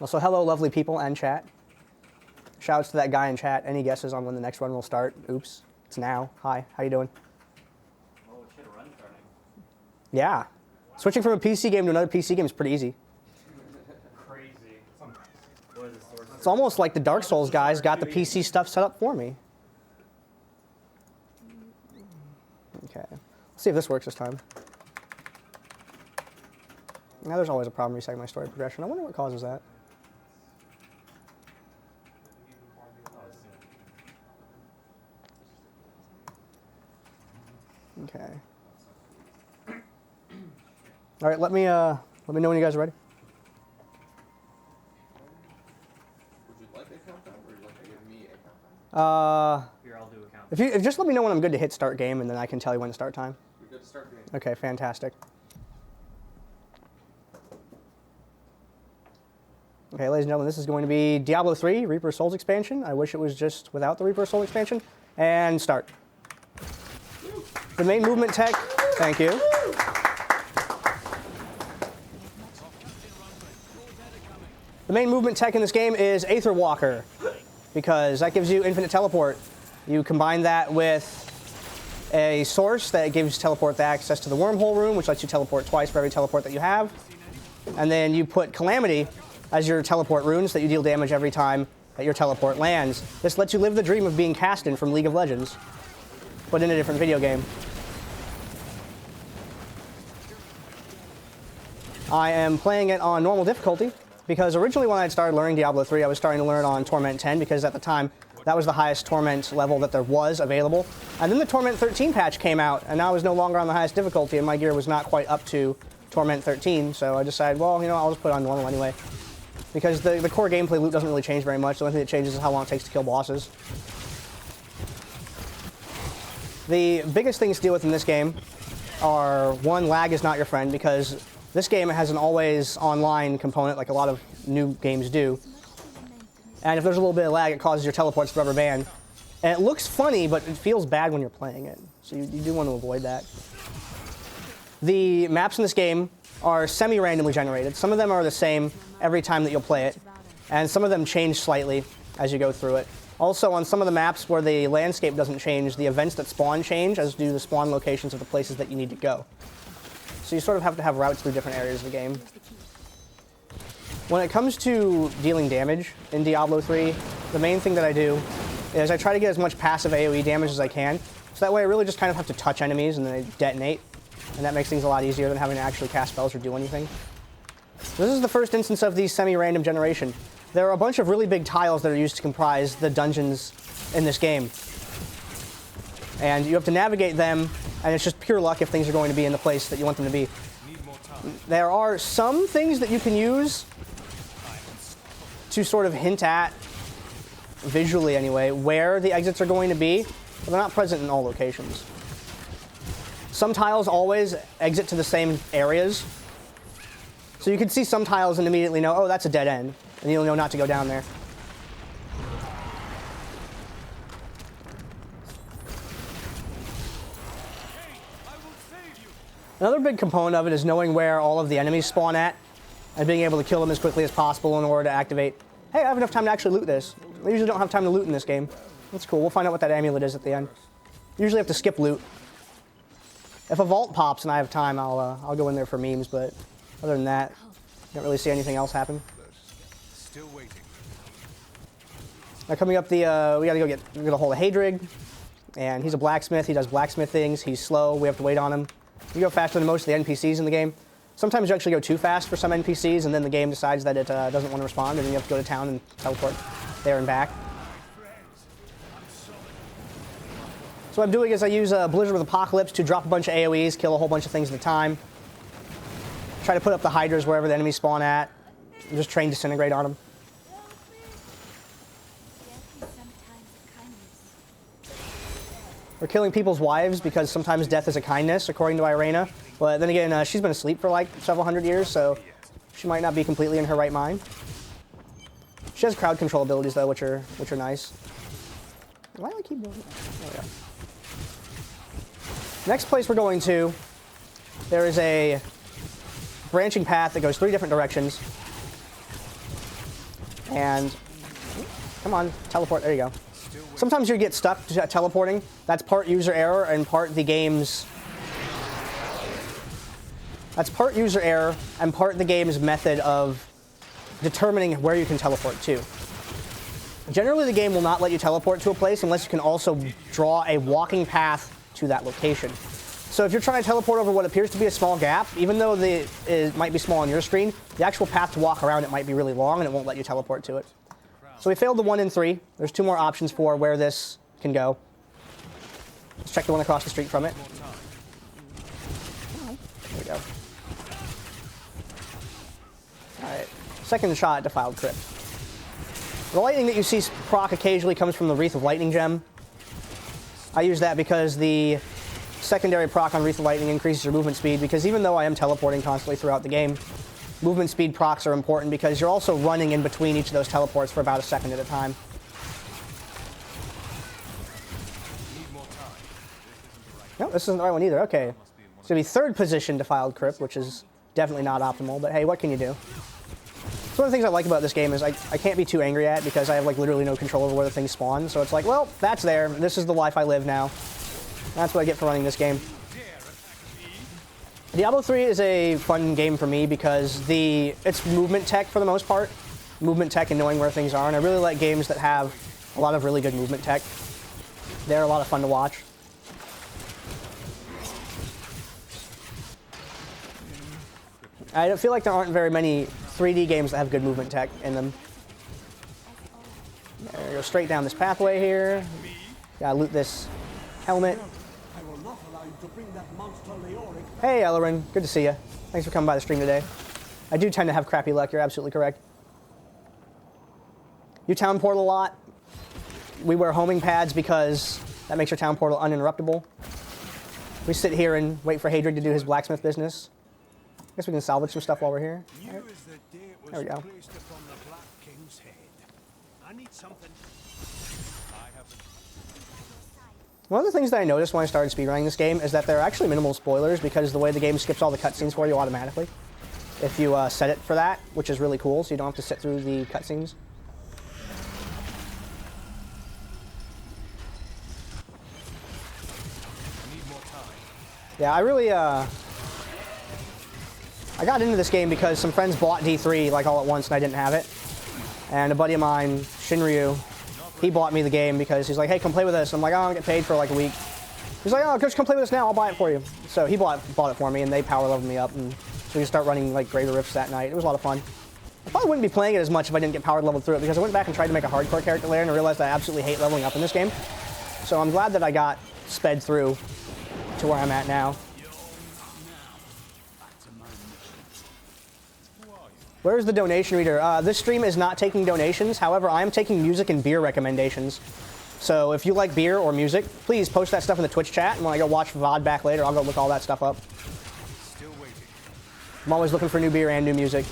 Also, hello, lovely people and chat. Shouts to that guy in chat. Any guesses on when the next run will start? Oops, it's now. Hi, how you doing? Oh shit, a run starting. Yeah. Switching from a PC game to another PC game is pretty easy. Crazy. It's almost like the Dark Souls guys got the PC stuff set up for me. Okay. Let's see if this works this time. Now there's always a problem resetting my story progression. I wonder what causes that. Okay. All right, let me know when you guys are ready. Would you like a countdown, or would you like to give me a countdown? Here, I'll do a count. If you just let me know when I'm good to hit start game, and then I can tell you when to start time. You're good to start game. Okay, fantastic. Okay, ladies and gentlemen, this is going to be Diablo 3 Reaper Souls expansion. I wish it was just without the Reaper Soul expansion. And start. The main movement tech, thank you. The main movement tech in this game is Aether Walker, because that gives you infinite teleport. You combine that with a source that gives teleport access to the wormhole room, which lets you teleport twice for every teleport that you have. And then you put Calamity as your teleport runes that you deal damage every time that your teleport lands. This lets you live the dream of being Caston from League of Legends, but in a different video game. I am playing it on normal difficulty because originally when I started learning Diablo 3, I was starting to learn on Torment 10 because at the time that was the highest Torment level that there was available. And then the Torment 13 patch came out, and now I was no longer on the highest difficulty, and my gear was not quite up to Torment 13, so I decided, well, you know, I'll just put it on normal anyway. Because the core gameplay loop doesn't really change very much. The only thing that changes is how long it takes to kill bosses. The biggest things to deal with in this game are, one, lag is not your friend, because this game has an always online component like a lot of new games do. And if there's a little bit of lag, it causes your teleports to rubber band. And it looks funny, but it feels bad when you're playing it. So you do want to avoid that. The maps in this game are semi-randomly generated. Some of them are the same every time that you'll play it. And some of them change slightly as you go through it. Also, on some of the maps where the landscape doesn't change, the events that spawn change, as do the spawn locations of the places that you need to go. So you sort of have to have routes through different areas of the game. When it comes to dealing damage in Diablo 3, the main thing that I do is I try to get as much passive AoE damage as I can. So that way I really just kind of have to touch enemies and then they detonate. And that makes things a lot easier than having to actually cast spells or do anything. This is the first instance of the semi-random generation. There are a bunch of really big tiles that are used to comprise the dungeons in this game. And you have to navigate them, and it's just pure luck if things are going to be in the place that you want them to be. There are some things that you can use to sort of hint at, visually anyway, where the exits are going to be, but they're not present in all locations. Some tiles always exit to the same areas. So you can see some tiles and immediately know, oh, that's a dead end, and you'll know not to go down there. Another big component of it is knowing where all of the enemies spawn at and being able to kill them as quickly as possible in order to activate, hey, I have enough time to actually loot this. I usually don't have time to loot in this game. That's cool. We'll find out what that amulet is at the end. Usually have to skip loot. If a vault pops and I have time, I'll go in there for memes, but other than that, don't really see anything else happen. Still waiting. Now coming up we gotta go get a hold of Hadrig, and he's a blacksmith. He does blacksmith things. He's slow. We have to wait on him. You go faster than most of the NPCs in the game. Sometimes you actually go too fast for some NPCs, and then the game decides that it doesn't want to respond, and then you have to go to town and teleport there and back. So what I'm doing is I use Blizzard with Apocalypse to drop a bunch of AoEs, kill a whole bunch of things at a time. Try to put up the hydras wherever the enemies spawn at, and just train Disintegrate on them. We're killing people's wives because sometimes death is a kindness, according to Irena. But then again, she's been asleep for like several hundred years, so she might not be completely in her right mind. She has crowd control abilities though, which are nice. Why do I keep doing that? There we go. Next place we're going to, there is a branching path that goes 3 different directions. And come on, teleport. There you go. Sometimes you get stuck teleporting. That's part user error and part the game's. That's part user error and part the game's method of determining where you can teleport to. Generally, the game will not let you teleport to a place unless you can also draw a walking path to that location. So if you're trying to teleport over what appears to be a small gap, even though it might be small on your screen, the actual path to walk around it might be really long and it won't let you teleport to it. So we failed the 1 and 3. There's 2 more options for where this can go. Let's check the one across the street from it. There we go. Alright. Second shot at Defiled Crypt. The lightning that you see proc occasionally comes from the Wreath of Lightning gem. I use that because the secondary proc on Wreath of Lightning increases your movement speed, because even though I am teleporting constantly throughout the game, movement speed procs are important because you're also running in between each of those teleports for about a second at a time. No, this isn't the right one either. Okay. It's going to be third position Defiled Crypt, which is definitely not optimal, but hey, what can you do? So one of the things I like about this game is I can't be too angry at it because I have like literally no control over where the things spawn. So it's like, well, that's there. This is the life I live now. That's what I get for running this game. Diablo 3 is a fun game for me because it's movement tech for the most part. Movement tech and knowing where things are. And I really like games that have a lot of really good movement tech. They're a lot of fun to watch. I feel like there aren't very many 3D games that have good movement tech in them. There we go, straight down this pathway here. Gotta loot this helmet. Hey, Ellerin, good to see you. Thanks for coming by the stream today. I do tend to have crappy luck, you're absolutely correct. You town portal a lot. We wear homing pads because that makes your town portal uninterruptible. We sit here and wait for Hadrig to do his blacksmith business. I guess we can salvage some stuff while we're here. Right. There we go. One of the things that I noticed when I started speedrunning this game is that there are actually minimal spoilers because the way the game skips all the cutscenes for you automatically. If you set it for that, which is really cool, so you don't have to sit through the cutscenes. Yeah, I really, I got into this game because some friends bought D3 like all at once and I didn't have it. And a buddy of mine, Shinryu, he bought me the game because he's like, hey, come play with us. I'm like, oh, I'll get paid for like a week. He's like, oh, just come play with us now, I'll buy it for you. So he bought it for me and they power leveled me up, and so we could start running like Greater Rifts that night. It was a lot of fun. I probably wouldn't be playing it as much if I didn't get powered leveled through it, because I went back and tried to make a hardcore character later and I realized I absolutely hate leveling up in this game. So I'm glad that I got sped through to where I'm at now. Where's the donation reader? This stream is not taking donations. However, I am taking music and beer recommendations. So if you like beer or music, please post that stuff in the Twitch chat. And when I go watch VOD back later, I'll go look all that stuff up. I'm always looking for new beer and new music.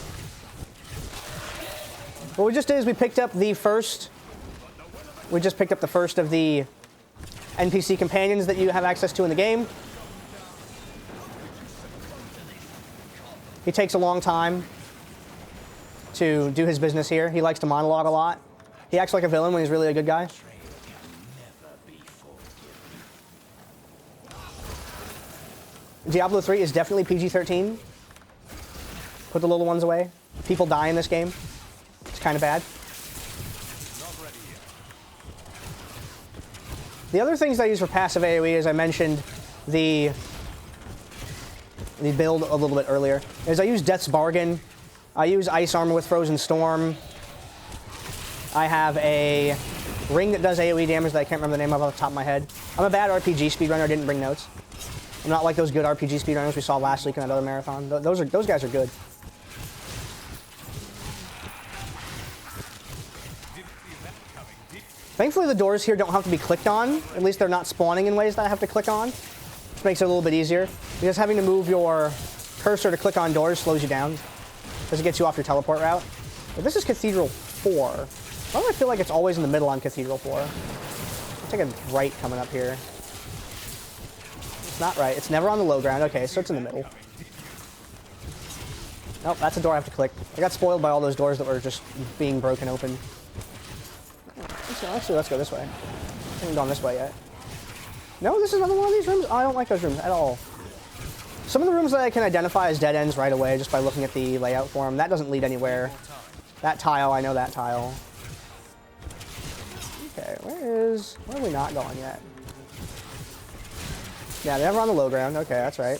What we just did is we picked up the first. We just picked up the first of the NPC companions that you have access to in the game. He takes a long time to do his business here. He likes to monologue a lot. He acts like a villain when he's really a good guy. Diablo 3 is definitely PG-13. Put the little ones away. People die in this game. It's kind of bad. The other things I use for passive AoE, as I mentioned, the build a little bit earlier, is I use Death's Bargain. I use Ice Armor with Frozen Storm. I have a ring that does AoE damage that I can't remember the name of off the top of my head. I'm a bad RPG speedrunner, I didn't bring notes. I'm not like those good RPG speedrunners we saw last week in that other marathon. Those guys are good. Thankfully the doors here don't have to be clicked on. At least they're not spawning in ways that I have to click on. Which makes it a little bit easier. Because having to move your cursor to click on doors slows you down. Because it gets you off your teleport route. But this is Cathedral 4. Why do I feel like it's always in the middle on Cathedral 4? I'll take a right coming up here. It's not right. It's never on the low ground. Okay, so it's in the middle. Oh, that's a door I have to click. I got spoiled by all those doors that were just being broken open. Let's go this way. I haven't gone this way yet. No, this is another one of these rooms? Oh, I don't like those rooms at all. Some of the rooms that I can identify as dead ends right away just by looking at the layout for them. That doesn't lead anywhere. That tile, I know that tile. Okay, where are we not going yet? Yeah, they're never on the low ground. Okay, that's right.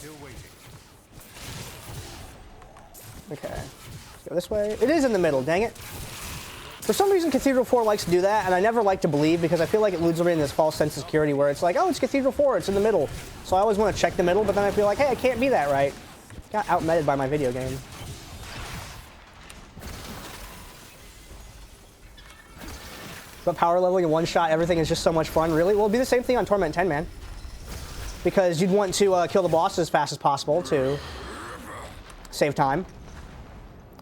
Okay, let's go this way. It is in the middle, dang it. For some reason, Cathedral 4 likes to do that, and I never like to believe because I feel like it leads me in this false sense of security where it's like, oh, it's Cathedral 4, it's in the middle. So I always want to check the middle, but then I feel like, hey, I can't be that right. Got outmeted by my video game. But power leveling in one shot, everything is just so much fun, really. Well, it'd be the same thing on Torment 10, man. Because you'd want to kill the boss as fast as possible to save time.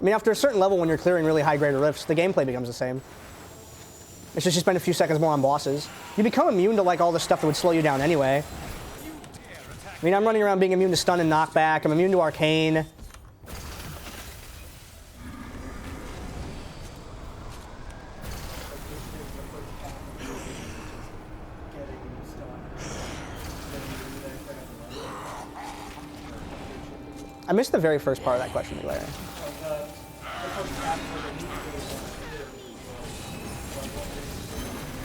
I mean, after a certain level, when you're clearing really high-grade rifts, the gameplay becomes the same. It's just you spend a few seconds more on bosses. You become immune to, like, all the stuff that would slow you down anyway. I mean, I'm running around being immune to stun and knockback. I'm immune to arcane. I missed the very first part of that question, Larry.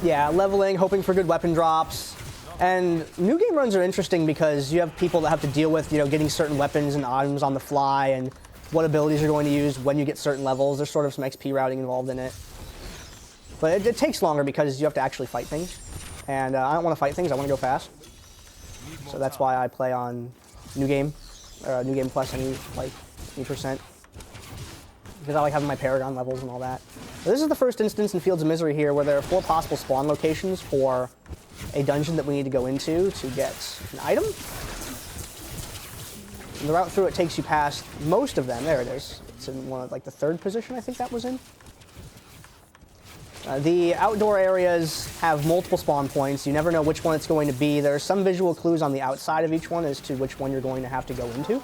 Yeah, leveling, hoping for good weapon drops. And new game runs are interesting because you have people that have to deal with, you know, getting certain weapons and items on the fly and what abilities you're going to use when you get certain levels. There's sort of some XP routing involved in it. But it takes longer because you have to actually fight things. And I don't want to fight things, I want to go fast. So that's why I play on New Game. New Game Plus, any, like, 8%. Because I like having my Paragon levels and all that. So this is the first instance in Fields of Misery here where there are 4 possible spawn locations for a dungeon that we need to go into to get an item. And the route through it takes you past most of them. There it is. It's in one of, like, the 3rd position I think that was in. The outdoor areas have multiple spawn points. You never know which one it's going to be. There are some visual clues on the outside of each one as to which one you're going to have to go into.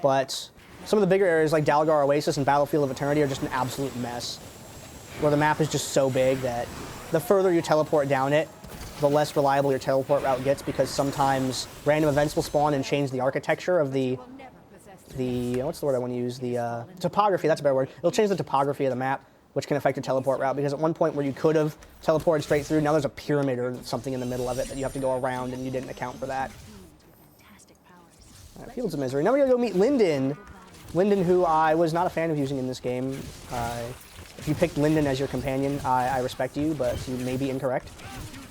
But some of the bigger areas like Dalgar Oasis and Battlefield of Eternity are just an absolute mess. Where the map is just so big that the further you teleport down it, the less reliable your teleport route gets because sometimes random events will spawn and change the architecture of the what's the word I want to use? The topography, that's a better word. It'll change the topography of the map, which can affect your teleport route, because at one point where you could have teleported straight through, now there's a pyramid or something in the middle of it that you have to go around, and you didn't account for that. All right, Fields of Misery. Now we're going to go meet Linden. Linden, who I was not a fan of using in this game. If you picked Linden as your companion, I respect you, but you may be incorrect.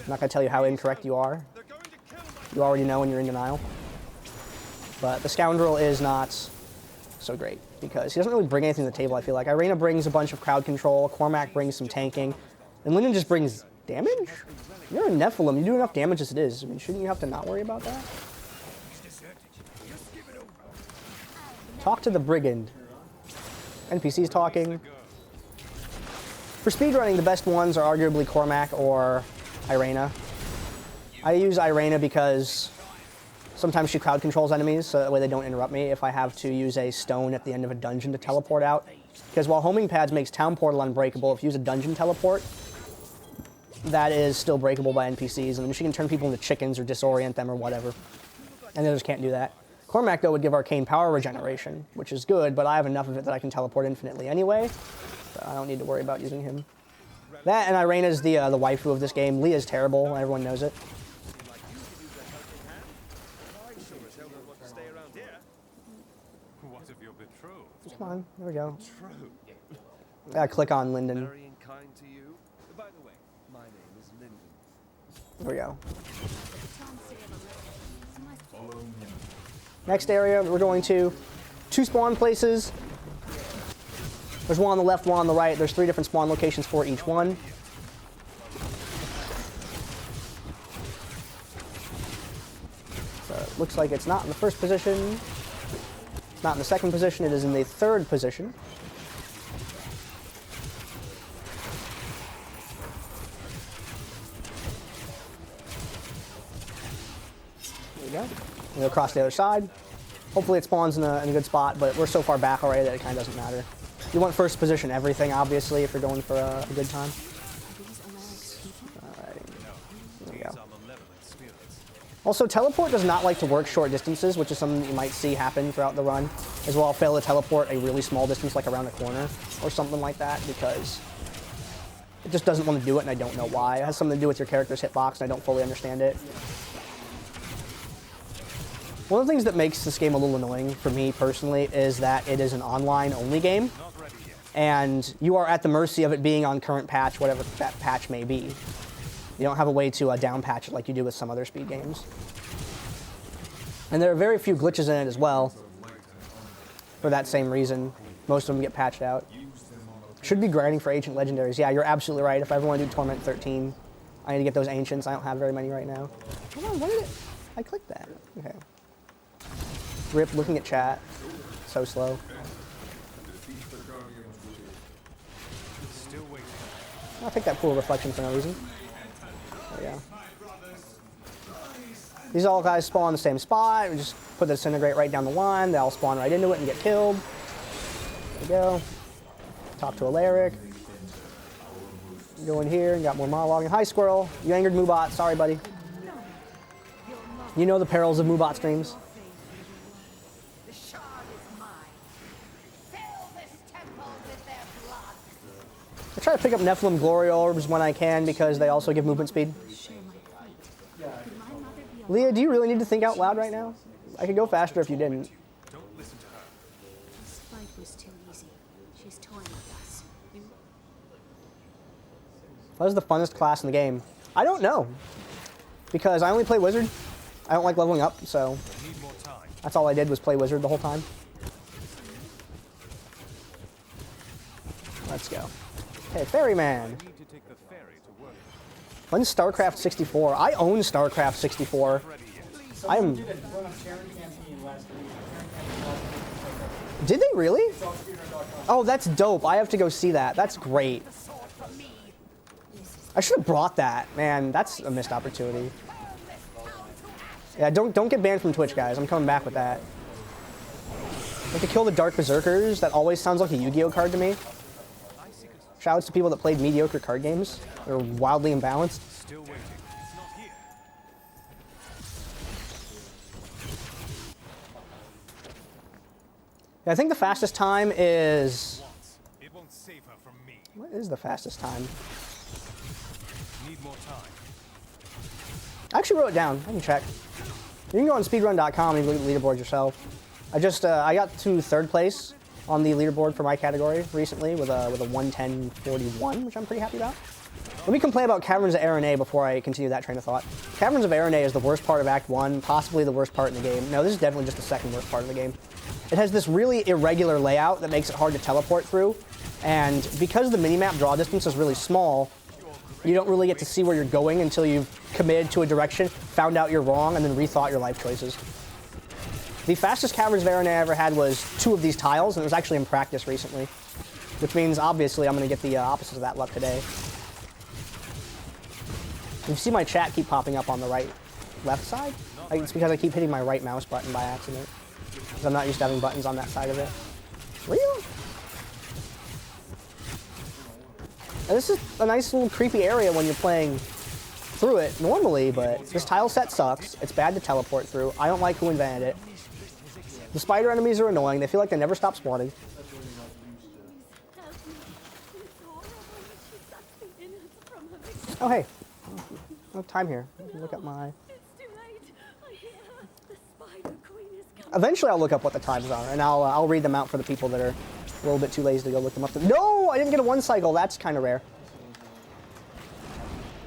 I'm not going to tell you how incorrect you are. You already know and you're in denial. But the Scoundrel is not so great, because he doesn't really bring anything to the table, I feel like. Irena brings a bunch of crowd control, Cormac brings some tanking, and Linden just brings damage? You're a Nephilim, you do enough damage as it is. I mean, shouldn't you have to not worry about that? Talk to the Brigand. NPC's talking. For speedrunning, the best ones are arguably Cormac or Irena. I use Irena because sometimes she crowd controls enemies, so that way they don't interrupt me if I have to use a stone at the end of a dungeon to teleport out. Because while homing pads makes Town Portal unbreakable, if you use a dungeon teleport, that is still breakable by NPCs. I mean, she can turn people into chickens or disorient them or whatever. And the others can't do that. Cormac, though, would give arcane power regeneration, which is good, but I have enough of it that I can teleport infinitely anyway, so I don't need to worry about using him. That and Irena's the waifu of this game. Leah's terrible, everyone knows it. What of your betrothed? Come on, there we go. I gotta click on Linden. Very kind to you. By the way, my name is Linden. There we go. Next area, we're going to 2 spawn places. There's one on the left, one on the right. There's 3 different spawn locations for each one. So it looks like it's not in the first position. It's not in the second position. It is in the 3rd position. There we go. We'll go across the other side. Hopefully it spawns in a good spot, but we're so far back already that it kind of doesn't matter. You want first position everything, obviously, if you're going for a good time. Alright. There we go. Also, teleport does not like to work short distances, which is something that you might see happen throughout the run. As well, I'll fail to teleport a really small distance, like around a corner or something like that, because it just doesn't want to do it, and I don't know why. It has something to do with your character's hitbox, and I don't fully understand it. One of the things that makes this game a little annoying for me personally is that it is an online-only game, and you are at the mercy of it being on current patch, whatever that patch may be. You don't have a way to down patch it like you do with some other speed games. And there are very few glitches in it as well, for that same reason. Most of them get patched out. Should be grinding for ancient legendaries. Yeah, you're absolutely right. If I ever want to do Torment 13, I need to get those ancients. I don't have very many right now. Hold on, what did it? I clicked that. Okay. Rip, looking at chat. So slow. I'll take that pool of reflection for no reason. There we go. These all guys spawn in the same spot. We just put the disintegrate right down the line. They all spawn right into it and get killed. There we go. Talk to Alaric. Go in here and got more monologuing. Hi, Squirrel. You angered Moobot. Sorry, buddy. You know the perils of Moobot streams. I try to pick up Nephilim Glory Orbs when I can because they also give movement speed. Leah, do you really need to think out loud right now? I could go faster if you didn't. Don't listen to her. This fight was too easy. She's toying with us. What is the funnest class in the game? I don't know. Because I only play Wizard. I don't like leveling up, so that's all I did was play Wizard the whole time. Let's go. Hey, Ferryman. When's StarCraft 64? I own StarCraft 64. I'm. Did they really? Oh, that's dope. I have to go see that. That's great. I should have brought that. Man, that's a missed opportunity. Yeah, don't get banned from Twitch, guys. I'm coming back with that. Like to kill the Dark Berserkers. That always sounds like a Yu-Gi-Oh card to me. Shoutouts to people that played mediocre card games. They're wildly imbalanced. Still waiting. It's not here. Yeah, I think the fastest time is... It won't save her from me. What is the fastest time? Need more time. I actually wrote it down. I can check. You can go on speedrun.com and look at the leaderboards yourself. I got to 3rd place on the leaderboard for my category recently with a 110.41, which I'm pretty happy about. Let me complain about Caverns of Arene before I continue that train of thought. Caverns of Arene is the worst part of Act 1, possibly the worst part in the game. No, this is definitely just the second worst part of the game. It has this really irregular layout that makes it hard to teleport through, and because the minimap draw distance is really small, you don't really get to see where you're going until you've committed to a direction, found out you're wrong, and then rethought your life choices. The fastest Caverns of Arene I ever had was 2 of these tiles, and it was actually in practice recently, which means obviously I'm going to get the opposite of that luck today. You see my chat keep popping up on the left side? It's because I keep hitting my right mouse button by accident, because I'm not used to having buttons on that side of it. Real? And this is a nice little creepy area when you're playing through it normally, but this tile set sucks. It's bad to teleport through. I don't like who invented it. The spider enemies are annoying. They feel like they never stop spawning. Oh, hey. No time here. Look at my... Eventually I'll look up what the times are, and I'll read them out for the people that are a little bit too lazy to go look them up. No! I didn't get a 1 cycle. That's kind of rare.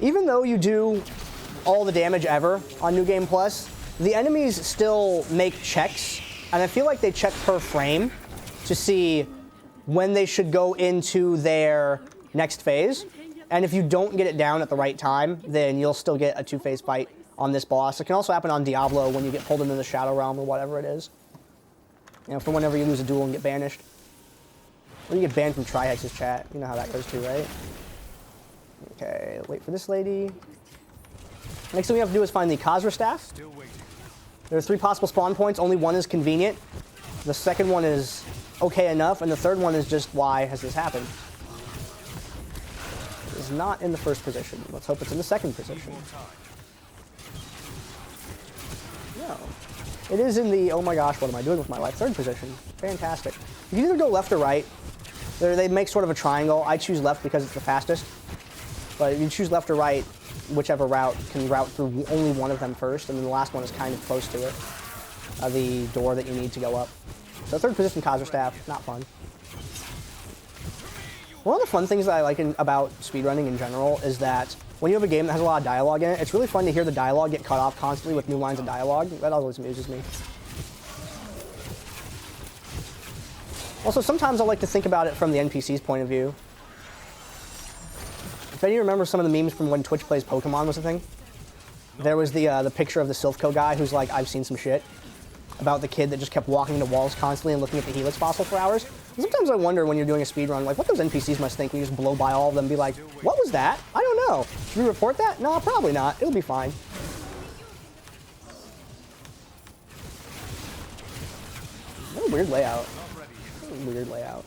Even though you do all the damage ever on New Game Plus, the enemies still make checks, and I feel like they check per frame to see when they should go into their next phase. And if you don't get it down at the right time, then you'll still get a 2-phase fight on this boss. It can also happen on Diablo when you get pulled into the Shadow Realm or whatever it is. You know, for whenever you lose a duel and get banished. Or you get banned from Trihex's chat. You know how that goes too, right? Okay, wait for this lady. Next thing we have to do is find the Khazra staff. Still waiting. There are 3 possible spawn points. Only one is convenient. The second one is okay enough, and the third one is just why has this happened? It is not in the first position. Let's hope it's in the second position. No. It is in the, oh my gosh, what am I doing with my life? Third position. Fantastic. You can either go left or right. They make sort of a triangle. I choose left because it's the fastest. But if you choose left or right, whichever route can route through only one of them first, and then the last one is kind of close to it. The door that you need to go up. So third position Kazerstaff, not fun. One of the fun things that I like about speedrunning in general is that when you have a game that has a lot of dialogue in it, it's really fun to hear the dialogue get cut off constantly with new lines of dialogue. That always amuses me. Also, sometimes I like to think about it from the NPC's point of view. If any of you remember some of the memes from when Twitch Plays Pokemon was a thing, there was the picture of the Silphco guy who's like, I've seen some shit, about the kid that just kept walking into walls constantly and looking at the Helix fossil for hours. And sometimes I wonder when you're doing a speedrun, like what those NPCs must think when you just blow by all of them and be like, what was that? I don't know. Should we report that? No, probably not. It'll be fine. What a weird layout. What a weird layout.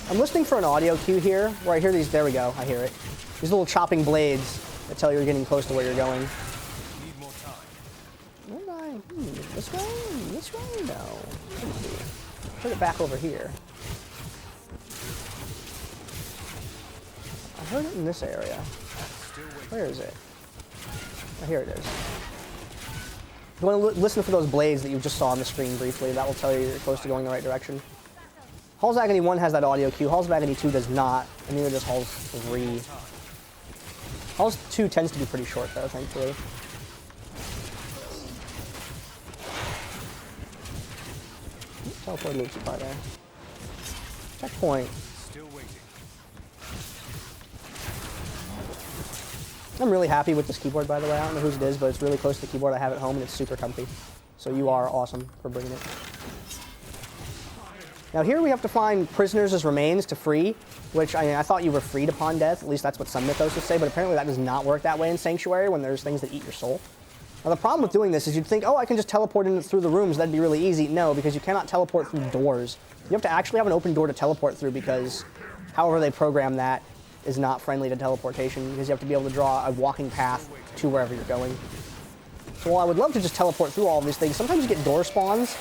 I'm listening for an audio cue here, where I hear these, there we go, I hear it. These little chopping blades that tell you you're getting close to where you're going. Where am I? This way? This way? No. Put it back over here. I heard it in this area. Where is it? Oh, here it is. If you want to listen for those blades that you just saw on the screen briefly, that will tell you you're close to going the right direction. Halls of Agony 1 has that audio cue. Halls of Agony 2 does not, and neither does Halls 3. Halls 2 tends to be pretty short, though, thankfully. Teleport loops by there. Checkpoint. Still waiting. I'm really happy with this keyboard, by the way. I don't know whose it is, but it's really close to the keyboard I have at home, and it's super comfy. So you are awesome for bringing it. Now here we have to find prisoners as remains to free, which I thought you were freed upon death. At least that's what some mythos would say, but apparently that does not work that way in Sanctuary when there's things that eat your soul. Now the problem with doing this is you'd think, oh, I can just teleport in through the rooms, that'd be really easy. No, because you cannot teleport through doors. You have to actually have an open door to teleport through because however they program that is not friendly to teleportation because you have to be able to draw a walking path to wherever you're going. So while I would love to just teleport through all of these things, sometimes you get door spawns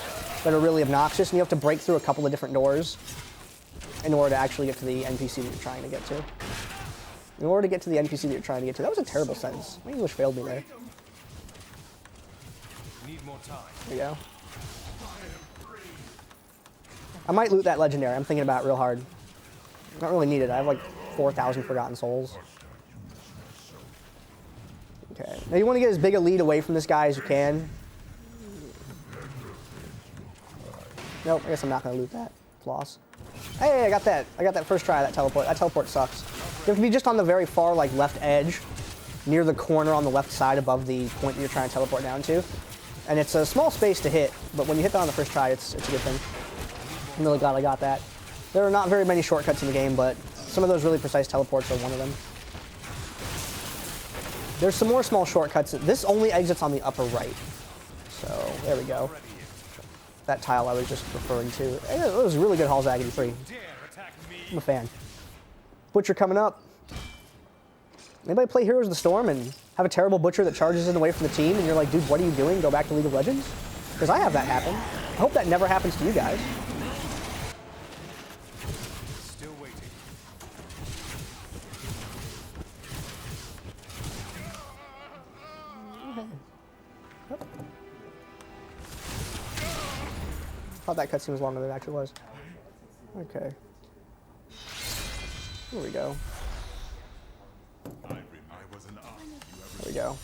that are really obnoxious, and you have to break through a couple of different doors in order to actually get to the NPC that you're trying to get to. In order to get to the NPC that you're trying to get to. That was a terrible sentence. My English failed me there. Need more time. There you go. I might loot that legendary. I'm thinking about it real hard. Not really needed. I have like 4,000 Forgotten Souls. Okay. Now you want to get as big a lead away from this guy as you can. Nope, I guess I'm not going to loot that. Floss. Hey, I got that. I got that first try of that teleport. That teleport sucks. You have to be just on the very far, like, left edge, near the corner on the left side above the point that you're trying to teleport down to. And it's a small space to hit, but when you hit that on the first try, it's a good thing. I'm really glad I got that. There are not very many shortcuts in the game, but some of those really precise teleports are one of them. There's some more small shortcuts. This only exits on the upper right. So, there we go. That tile I was just referring to. It was really good Halls of Agony 3. I'm a fan. Butcher coming up. Anybody play Heroes of the Storm and have a terrible Butcher that charges in the way from the team and you're like, dude, what are you doing? Go back to League of Legends? Because I have that happen. I hope that never happens to you guys. Still waiting. I thought that cutscene was longer than it actually was. Okay. Here we go. There we go.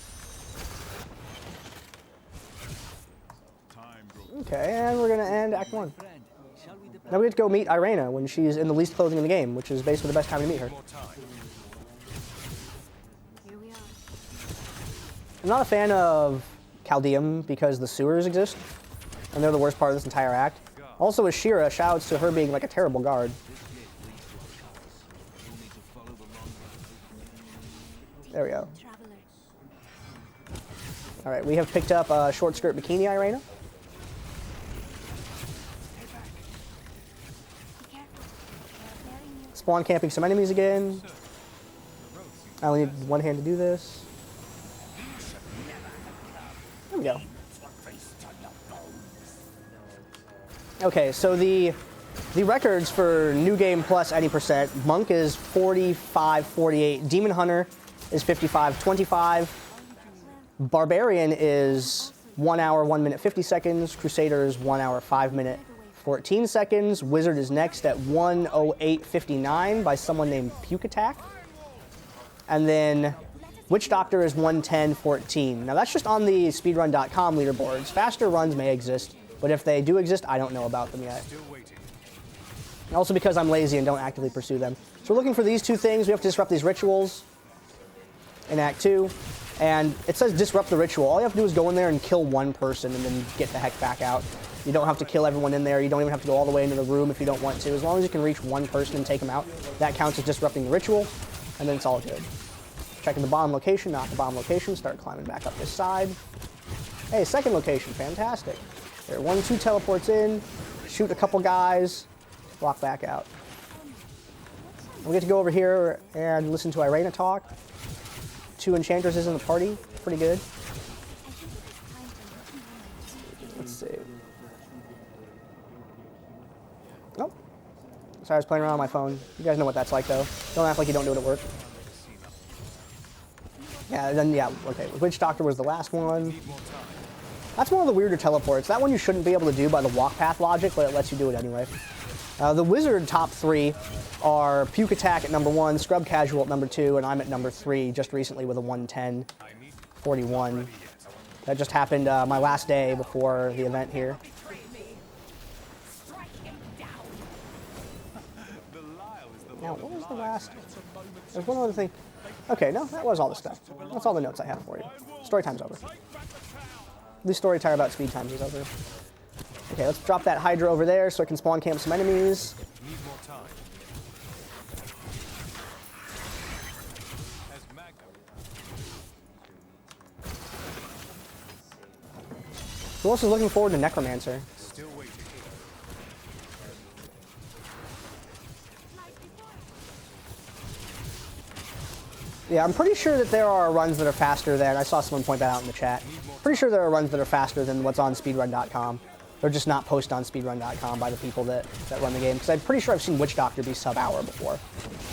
Okay, and we're gonna end Act 1. Now we get to go meet Irena when she's in the least clothing in the game, which is basically the best time to meet her. Here we are. I'm not a fan of Caldeum because the sewers exist, and they're the worst part of this entire act. Also, with Shira, shouts to her being like a terrible guard. There we go. Traveler. All right, we have picked up a short skirt bikini, Irena. Be careful. They're very near. Spawn camping some enemies again. I only need one hand to do this. There we go. Okay, so the records for New Game Plus any percent, Monk is 45, 48, Demon Hunter is 55, 25, Barbarian is 1 hour, 1 minute, 50 seconds, Crusader is 1 hour, 5 minute, 14 seconds, Wizard is next at 1:08:59 by someone named Puke Attack, and then Witch Doctor is 1:10:14. Now that's just on the speedrun.com leaderboards. Faster runs may exist, but if they do exist, I don't know about them yet. Also because I'm lazy and don't actively pursue them. So we're looking for these two things. We have to disrupt these rituals in Act 2. And it says disrupt the ritual. All you have to do is go in there and kill one person and then get the heck back out. You don't have to kill everyone in there. You don't even have to go all the way into the room if you don't want to. As long as you can reach one person and take them out, that counts as disrupting the ritual, and then it's all good. Checking the bottom location, not the bottom location. Start climbing back up this side. Hey, second location, fantastic. There, 1, 2 teleports in, shoot a couple guys, walk back out. We get to go over here and listen to Irena talk. 2 enchantresses in the party, pretty good. Let's see. Oh, sorry, I was playing around on my phone. You guys know what that's like, though. Don't act like you don't do it at work. Yeah, then, yeah, okay. Witch Doctor was the last one. That's one of the weirder teleports. That one you shouldn't be able to do by the walk path logic, but it lets you do it anyway. The Wizard top 3 are Puke Attack at number 1, Scrub Casual at number 2, and I'm at number 3 just recently with a 1:10:41. That just happened my last day before the event here. Now, what was the last? There's one other thing. Okay, no, that was all the stuff. That's all the notes I have for you. Story time's over. The story time about speed times is over. Okay, let's drop that Hydra over there so I can spawn camp some enemies. Who else is looking forward to Necromancer? Yeah, I'm pretty sure that there are runs that are faster than, I saw someone point that out in the chat. Pretty sure there are runs that are faster than what's on speedrun.com. They're just not posted on speedrun.com by the people that run the game. Because I'm pretty sure I've seen Witch Doctor be sub-hour before,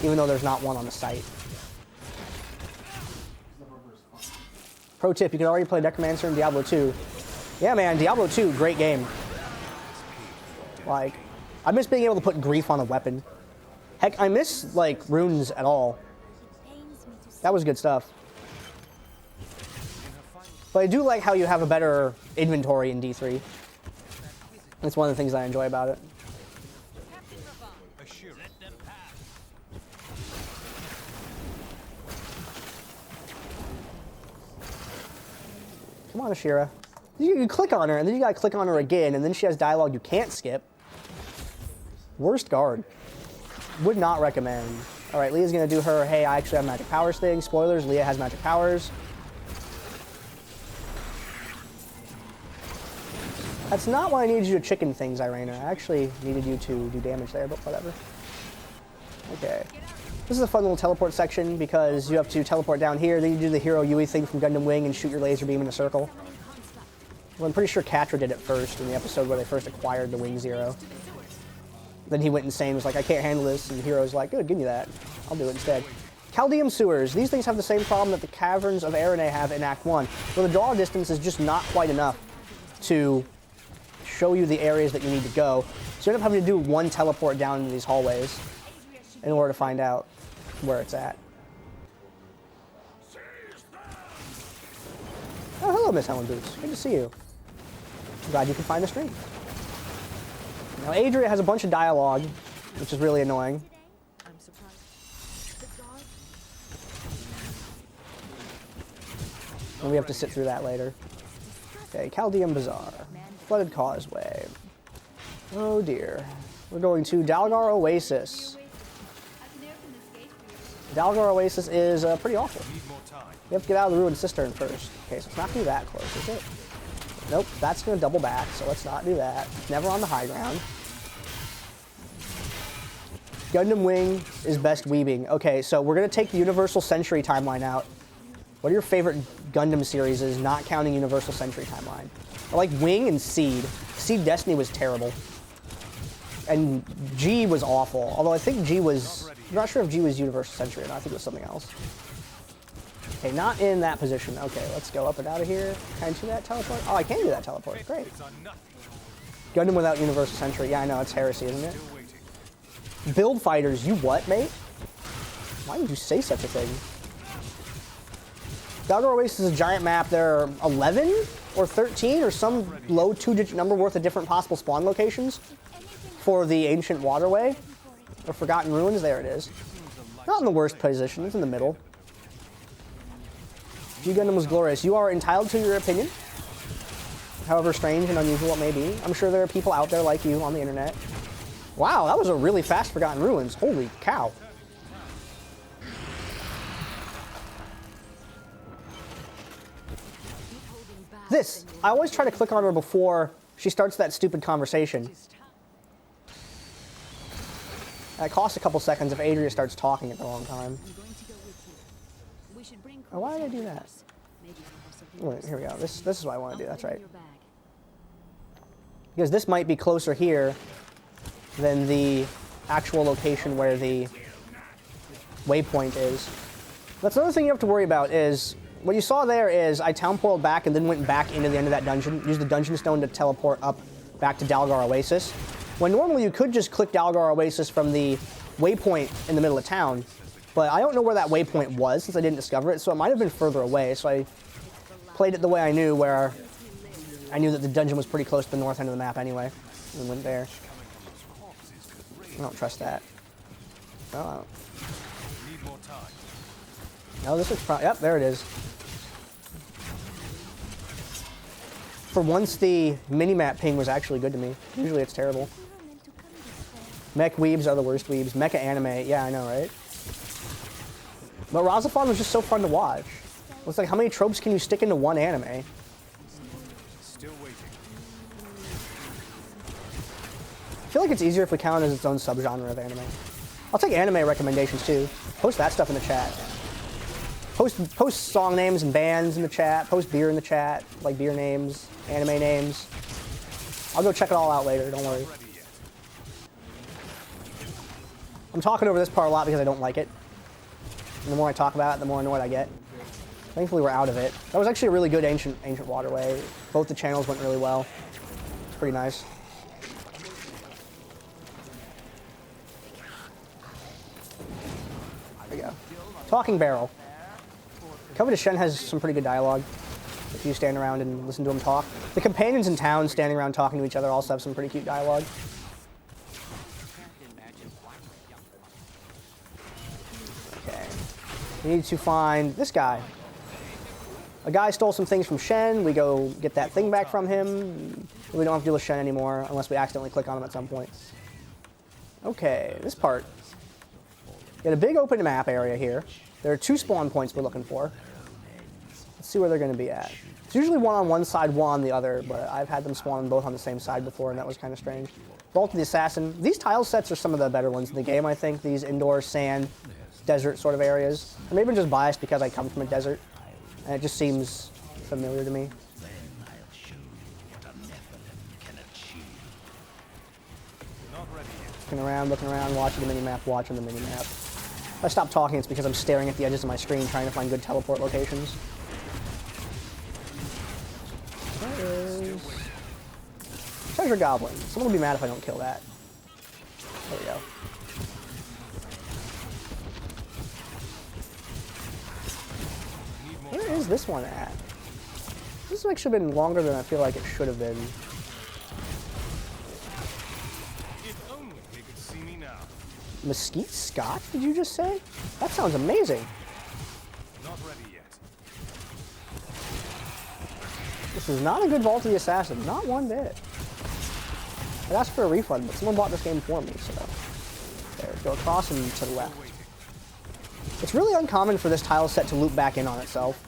even though there's not one on the site. Pro tip, you can already play Necromancer in Diablo 2. Yeah, man, Diablo 2, great game. Like, I miss being able to put grief on a weapon. Heck, I miss, like, runes at all. That was good stuff. But I do like how you have a better inventory in D3. That's one of the things I enjoy about it. Come on, Ashira. You click on her, and then you gotta click on her again, and then she has dialogue you can't skip. Worst guard. Would not recommend. All right, Leah's gonna do her, hey, I actually have magic powers thing. Spoilers, Leah has magic powers. That's not why I needed you to chicken things, Irena. I actually needed you to do damage there, but whatever. Okay. This is a fun little teleport section because you have to teleport down here, then you do the Hero Yui thing from Gundam Wing and shoot your laser beam in a circle. Well, I'm pretty sure Catra did it first in the episode where they first acquired the Wing Zero. Then he went insane, was like, I can't handle this, and Hero's like, good, give me that. I'll do it instead. Caldeum Sewers. These things have the same problem that the Caverns of Arene have in Act 1, where the draw distance is just not quite enough to show you the areas that you need to go. So you end up having to do one teleport down into these hallways in order to find out where it's at. Oh, hello, Miss Helen Boots. Good to see you. I'm glad you can find the stream. Now, Adria has a bunch of dialogue, which is really annoying. And we have to sit through that later. Okay, Caldeum Bazaar. Flooded Causeway. Oh dear. We're going to Dalgar Oasis. Dalgar Oasis is pretty awful. Need more time. We have to get out of the Ruined Cistern first. Okay, so it's not gonna be that close, is it? Nope, that's gonna double back, so let's not do that. Never on the high ground. Gundam Wing is best weebing. Okay, so we're gonna take the Universal Century timeline out. What are your favorite Gundam series is not counting Universal Century timeline? I like Wing and Seed. Seed Destiny was terrible. And G was awful. Although I think G was, I'm not sure if G was Universal Century or not. I think it was something else. Okay, not in that position. Okay, let's go up and out of here. Can I do that teleport? Oh, I can do that teleport. Great. It's on nothing. Gundam without Universal Century. Yeah, I know, it's heresy, isn't it? Still waiting. Build fighters, you what, mate? Why would you say such a thing? Dalgar Oasis is a giant map. There are 11 or 13 or some low two-digit number worth of different possible spawn locations for the Ancient Waterway or Forgotten Ruins. There it is. Not in the worst position. It's in the middle. G Gundam was glorious. You are entitled to your opinion, however strange and unusual it may be. I'm sure there are people out there like you on the internet. Wow, that was a really fast Forgotten Ruins. Holy cow. This, I always try to click on her before she starts that stupid conversation. That costs a couple seconds if Adria starts talking at the wrong time. I'm going to go with you. We should bring Oh, why did I do that? Maybe we'll have something Wait, here we go. This is what I want to do. That's right. in your bag. Because this might be closer here than the actual location where the waypoint is. That's another thing you have to worry about is what you saw there is I town portaled back and then went back into the end of that dungeon, used the dungeon stone to teleport up back to Dalgar Oasis. When normally you could just click Dalgar Oasis from the waypoint in the middle of town, but I don't know where that waypoint was since I didn't discover it, so it might have been further away, so I played it the way I knew, where I knew that the dungeon was pretty close to the north end of the map anyway, and went there. I don't trust that. Oh, Need more time. no, this is probably, yep, there it is. For once, the minimap ping was actually good to me. Usually it's terrible. We were meant to come this way. Mech weebs are the worst weebs. Mecha anime, yeah, I know, right? But Razafon was just so fun to watch. It's like, how many tropes can you stick into one anime? Still waiting. I feel like it's easier if we count it as its own subgenre of anime. I'll take anime recommendations too. Post that stuff in the chat. Post song names and bands in the chat. Post beer in the chat, like beer names, anime names. I'll go check it all out later, don't worry. Ready yet. I'm talking over this part a lot because I don't like it. And the more I talk about it, the more annoyed I get. Thankfully, we're out of it. That was actually a really good ancient waterway. Both the channels went really well. It's pretty nice. There we go. Talking Barrel. Covetous Shen has some pretty good dialogue if you stand around and listen to him talk. The companions in town standing around talking to each other also have some pretty cute dialogue. Okay. We need to find this guy. A guy stole some things from Shen. We go get that thing back from him. We don't have to deal with Shen anymore unless we accidentally click on him at some point. Okay, this part. Got a big open map area here. There are 2 spawn points we're looking for. Let's see where they're going to be at. It's usually one on one side, one on the other, but I've had them spawn both on the same side before, and that was kind of strange. Vault of the Assassin. These tile sets are some of the better ones in the game, I think. These indoor sand, desert sort of areas. Or maybe I'm just biased because I come from a desert, and it just seems familiar to me. Not ready yet. Looking around, watching the minimap, watching the minimap. If I stop talking, it's because I'm staring at the edges of my screen trying to find good teleport locations. There is... Treasure Goblin. Someone will be mad if I don't kill that. There we go. Where is this one at? This has actually been longer than I feel like it should have been. If only they could see me now. Mesquite Scotch, did you just say? That sounds amazing. Not ready yet. This is not a good Vault of the Assassin. Not one bit. I'd ask for a refund, but someone bought this game for me, so... There, go across and to the left. Waiting. It's really uncommon for this tile set to loop back in on itself.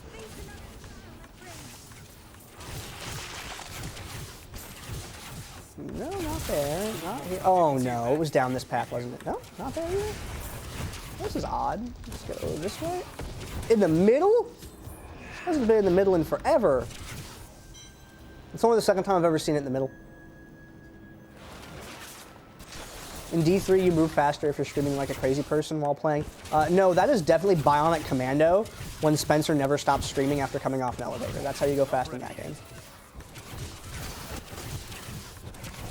No, not there. Not here. Oh no, it was down this path, wasn't it? No, not there either. This is odd. Let's go this way. In the middle? Hasn't been in the middle in forever. It's only the second time I've ever seen it in the middle. In D3, you move faster if you're streaming like a crazy person while playing. No, that is definitely Bionic Commando when Spencer never stops streaming after coming off an elevator. That's how you go fast in that game.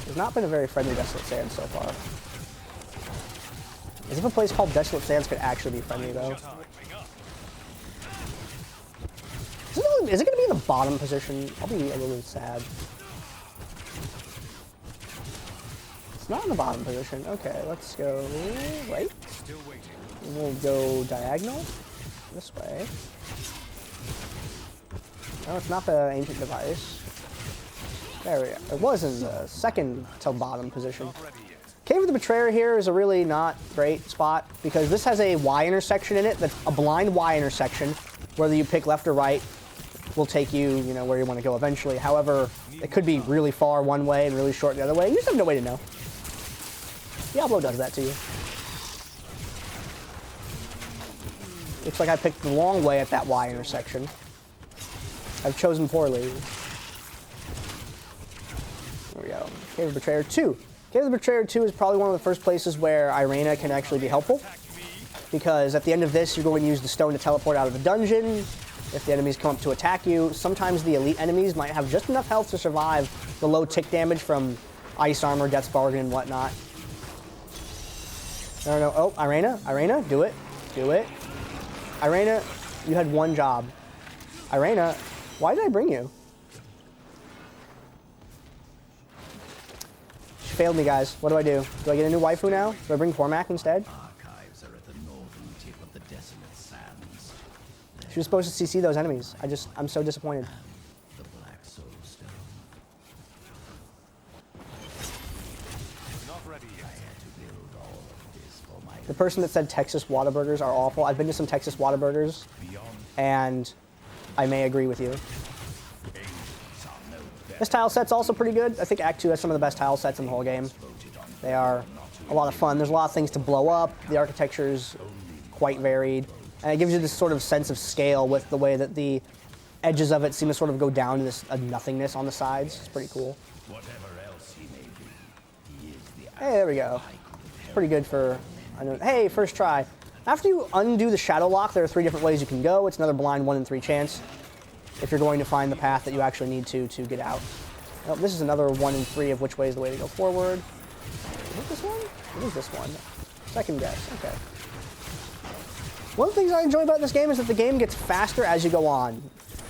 There's not been a very friendly Desolate Sands so far. As if a place called Desolate Sands could actually be friendly, though. Is it going to be in the bottom position? I'll be a little sad. It's not in the bottom position. Okay, let's go right. We'll go diagonal this way. No, it's not the ancient device. There we go. It was in the second to bottom position. Cave of the Betrayer here is a really not great spot because this has a Y intersection in it that's a blind Y intersection. Whether you pick left or right will take you, you know, where you want to go eventually. However, it could be really far one way and really short the other way. You just have no way to know. Diablo does that to you. Looks like I picked the long way at that Y intersection. I've chosen poorly. There we go. Cave of the Betrayer 2. Cave of the Betrayer 2 is probably one of the first places where Irena can actually be helpful. Because at the end of this, you're going to use the stone to teleport out of the dungeon. If the enemies come up to attack you, sometimes the elite enemies might have just enough health to survive the low tick damage from ice armor, Death's Bargain, and whatnot. No. Oh, Irena, do it. Do it. Irena, you had one job. Irena, why did I bring you? She failed me, guys. What do I do? Do I get a new waifu now? Do I bring Cormac instead? Archives are at the northern tip of the Desolate Sands. She was supposed to CC those enemies. I'm so disappointed. The Black Soul Stone. Not ready yet. I had to build all of this for my The person that said Texas Whataburgers are awful. I've been to some Texas Whataburgers, and I may agree with you. This tile set's also pretty good. I think Act 2 has some of the best tile sets in the whole game. They are a lot of fun. There's a lot of things to blow up. The architecture is quite varied. And it gives you this sort of sense of scale with the way that the edges of it seem to sort of go down to this nothingness on the sides. It's pretty cool. whatever else he may be. He is the Hey, there we go. Pretty good for, hey, first try. After you undo the shadow lock, there are 3 different ways you can go. It's another blind 1 in 3 chance if you're going to find the path that you actually need to get out. Oh, this is another 1 in 3 of which way is the way to go forward. Is it this one? It is this one. Second guess, okay. One of the things I enjoy about this game is that the game gets faster as you go on.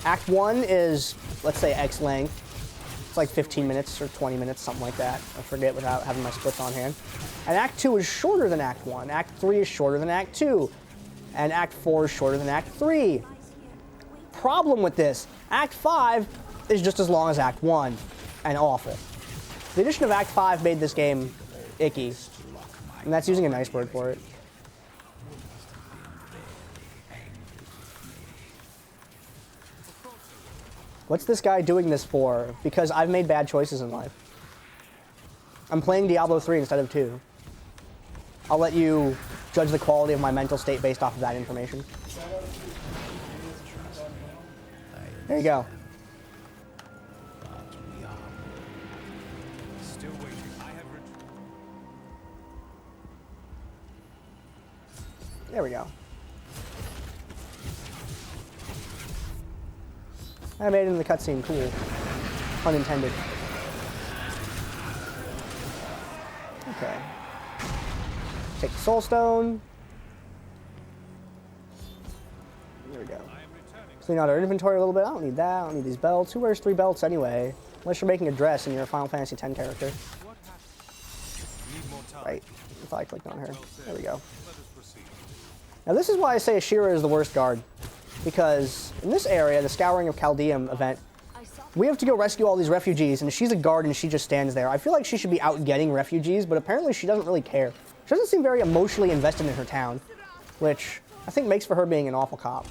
Act 1 is, let's say, X length. It's like 15 minutes or 20 minutes, something like that. I forget without having my splits on hand. And Act 2 is shorter than Act 1. Act 3 is shorter than Act 2. And Act 4 is shorter than Act 3. Problem with this, Act 5 is just as long as Act 1, and awful. The addition of Act 5 made this game icky, and that's using a nice word for it. What's this guy doing this for? Because I've made bad choices in life. I'm playing Diablo 3 instead of 2. I'll let you judge the quality of my mental state based off of that information. There you go. still waiting. I have There we go. I made it in the cutscene. Cool. Unintended. Okay. Take the soul stone. There we go. Clean out our inventory a little bit. I don't need that. I don't need these belts. Who wears 3 belts anyway? Unless you're making a dress and you're a Final Fantasy X character. Right. I thought I clicked on her. There we go. Now this is why I say Ashira is the worst guard. Because in this area, the Scouring of Chaldeum event, we have to go rescue all these refugees, and she's a guard and she just stands there. I feel like she should be out getting refugees, but apparently she doesn't really care. She doesn't seem very emotionally invested in her town, which I think makes for her being an awful cop.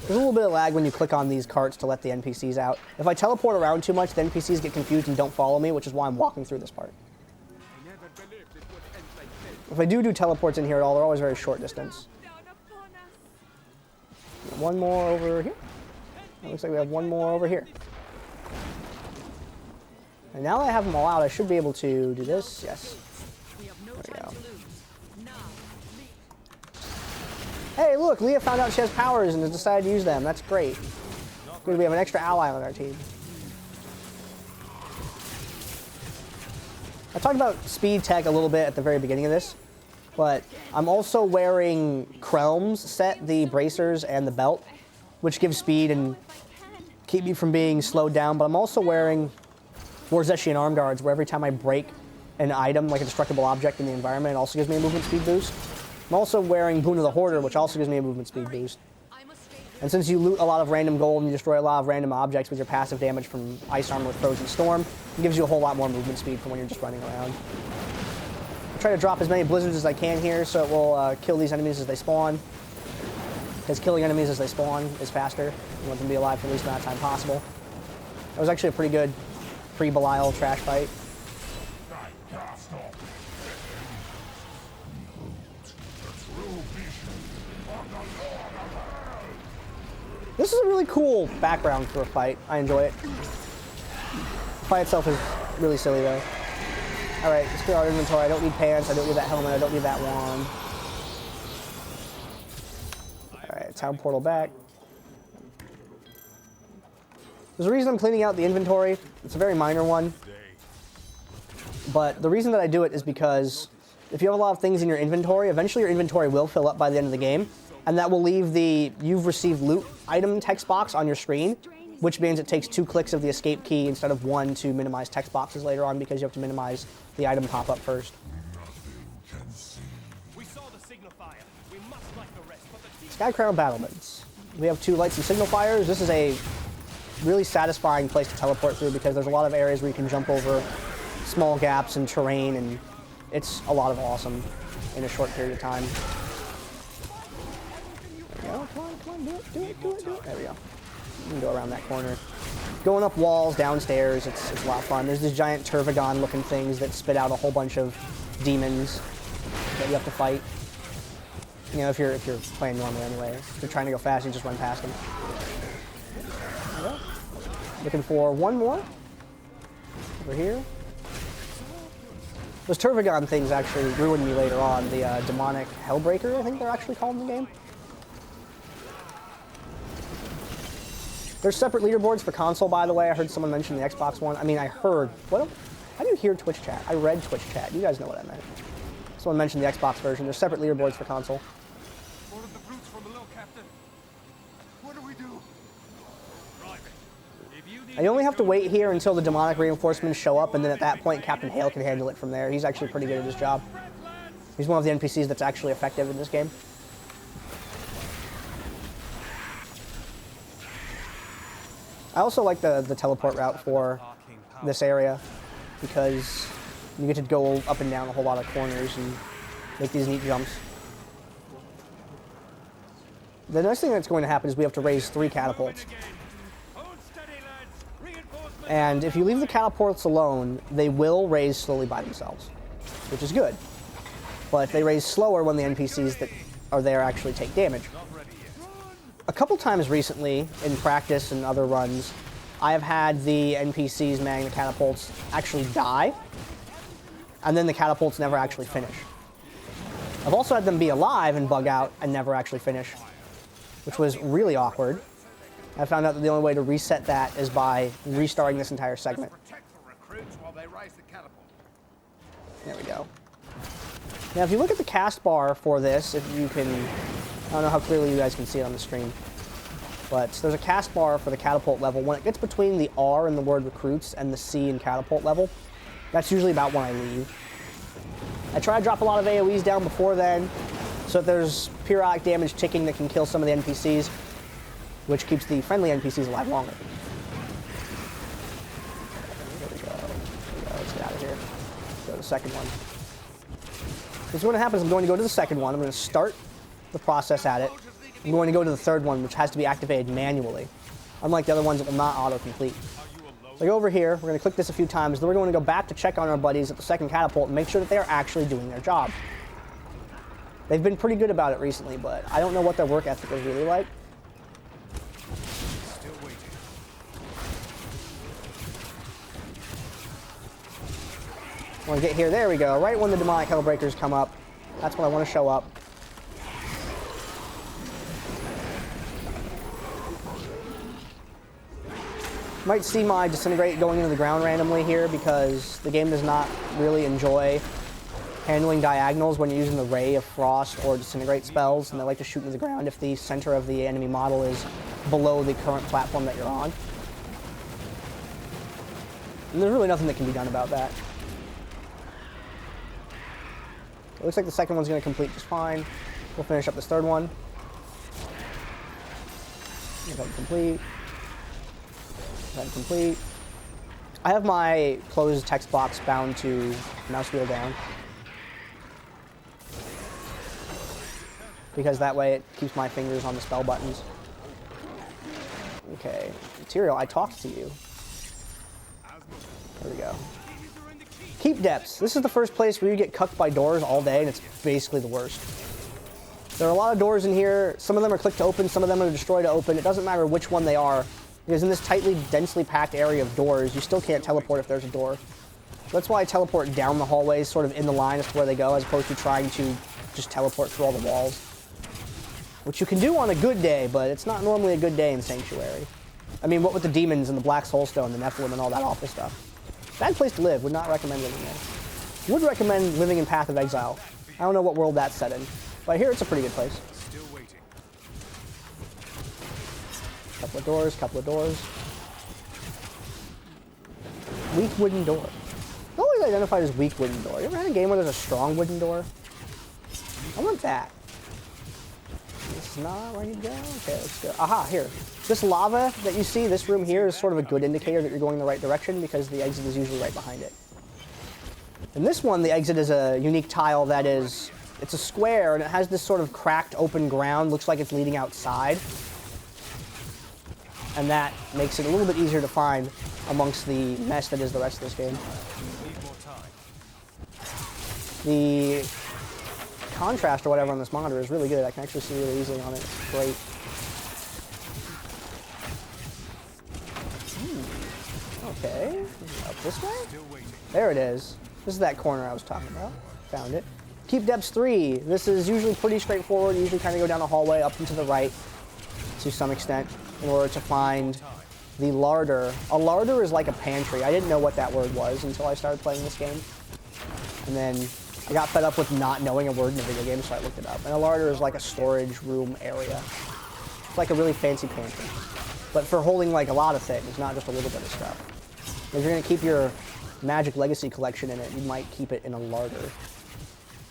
There's a little bit of lag when you click on these carts to let the NPCs out. If I teleport around too much, the NPCs get confused and don't follow me, which is why I'm walking through this part. If I do teleports in here at all, they're always very short distance. One more over here. It looks like we have one more over here. And now that I have them all out, I should be able to do this. Yes. There we go. Hey, look, Leah found out she has powers and has decided to use them. That's great. Good, we have an extra ally on our team. I talked about speed tech a little bit at the very beginning of this, but I'm also wearing Krelm's set, the bracers and the belt, which give speed and keep me from being slowed down, but I'm also wearing Warzeshian arm guards, where every time I break an item, like a destructible object in the environment, it also gives me a movement speed boost. I'm also wearing Boon of the Hoarder, which also gives me a movement speed boost. And since you loot a lot of random gold and you destroy a lot of random objects with your passive damage from Ice Armor with Frozen Storm, it gives you a whole lot more movement speed from when you're just running around. I try to drop as many blizzards as I can here so it will kill these enemies as they spawn. Because killing enemies as they spawn is faster. You want them to be alive for the least amount of time possible. That was actually a pretty good pre-Belial trash fight. This is a really cool background for a fight. I enjoy it. The fight itself is really silly though. Alright, let's clear our inventory. I don't need pants, I don't need that helmet, I don't need that wand. Alright, town portal back. There's a reason I'm cleaning out the inventory. It's a very minor one. But the reason that I do it is because if you have a lot of things in your inventory, eventually your inventory will fill up by the end of the game. And that will leave the "You've received loot" item text box on your screen, which means it takes 2 clicks of the escape key instead of 1 to minimize text boxes later on, because you have to minimize the item pop-up first. Skycrown Battlements. We have 2 lights and signal fires. This is a really satisfying place to teleport through because there's a lot of areas where you can jump over small gaps and terrain, and it's a lot of awesome in a short period of time. Come on, do it. There we go. You can go around that corner. Going up walls, downstairs, it's a lot of fun. There's these giant Turvagon-looking things that spit out a whole bunch of demons that you have to fight. You know, if you're playing normally anyway. If you're trying to go fast, you just run past them. There we go. Looking for one more. Over here. Those Turvagon things actually ruined me later on. The demonic Hellbreaker, I think they're actually called in the game. There's separate leaderboards for console, by the way. I heard someone mention the Xbox one. I mean, I heard. How do you hear Twitch chat? I read Twitch chat. You guys know what I meant. Someone mentioned the Xbox version. There's separate leaderboards for console. One of the brutes from below, Captain. What do we do? I only have to wait here until the demonic reinforcements show up, and then at that point, Captain Hale can handle it from there. He's actually pretty good at his job. He's one of the NPCs that's actually effective in this game. I also like the teleport route for this area because you get to go up and down a whole lot of corners and make these neat jumps. The next thing that's going to happen is we have to raise 3 catapults. And if you leave the catapults alone, they will raise slowly by themselves, which is good. But they raise slower when the NPCs that are there actually take damage. A couple times recently, in practice and other runs, I have had the NPCs manning the catapults actually die, and then the catapults never actually finish. I've also had them be alive and bug out and never actually finish, which was really awkward. I found out that the only way to reset that is by restarting this entire segment. There we go. Now, if you look at the cast bar for this, if you can, I don't know how clearly you guys can see it on the screen, but there's a cast bar for the catapult level. When it gets between the R in the word recruits and the C in catapult level, that's usually about when I leave. I try to drop a lot of AoEs down before then, so that there's periodic damage ticking that can kill some of the NPCs, which keeps the friendly NPCs alive longer. There we go. Let's get out of here. Go to the second one. So what happens is I'm going to go to the second one. I'm going to start the process at it. I'm going to go to the third one, which has to be activated manually. Unlike the other ones, it will not auto-complete. So I go over here, we're going to click this a few times, then we're going to go back to check on our buddies at the second catapult and make sure that they are actually doing their job. They've been pretty good about it recently, but I don't know what their work ethic is really like. Still waiting. When I get here, there we go. Right when the demonic hellbreakers come up, that's when I want to show up. Might see my disintegrate going into the ground randomly here because the game does not really enjoy handling diagonals when you're using the Ray of Frost or disintegrate spells, and they like to shoot into the ground if the center of the enemy model is below the current platform that you're on. And there's really nothing that can be done about that. It looks like the second one's going to complete just fine. We'll finish up this third one. Go ahead and complete. Go ahead and complete. I have my closed text box bound to mouse wheel down, because that way it keeps my fingers on the spell buttons. Okay, material, I talked to you. There we go. Keep depths. This is the first place where you get cucked by doors all day, and it's basically the worst. There are a lot of doors in here. Some of them are click to open, some of them are destroy to open. It doesn't matter which one they are, because in this tightly, densely packed area of doors, you still can't teleport if there's a door. That's why I teleport down the hallways, sort of in the line as to where they go, as opposed to trying to just teleport through all the walls. Which you can do on a good day, but it's not normally a good day in Sanctuary. I mean, what with the demons and the Black Soulstone, the Nephilim, and all that awful stuff. Bad place to live. Would not recommend living there. Would recommend living in Path of Exile. I don't know what world that's set in, but I hear it's a pretty good place. Still waiting. Couple of doors, couple of doors. Weak wooden door. Always identified as weak wooden door. You ever had a game where there's a strong wooden door? I want that. This is not where I need to go. Okay, let's go. Aha, here. This lava that you see, this room here, is sort of a good indicator that you're going the right direction because the exit is usually right behind it. In this one, the exit is a unique tile that is, it's a square and it has this sort of cracked open ground, looks like it's leading outside. And that makes it a little bit easier to find amongst the mess that is the rest of this game. Need more time. The contrast or whatever on this monitor is really good. I can actually see really easily on it. It's great. Okay, up this way? Still waiting. There it is. This is that corner I was talking about. Found it. Keep depths 3. This is usually pretty straightforward. You usually kind of go down a hallway up and to the right to some extent in order to find the larder. A larder is like a pantry. I didn't know what that word was until I started playing this game. And then I got fed up with not knowing a word in a video game, so I looked it up. And a larder is like a storage room area. It's like a really fancy pantry, but for holding like a lot of things, not just a little bit of stuff. If you're going to keep your Magic Legacy collection in it, you might keep it in a larder.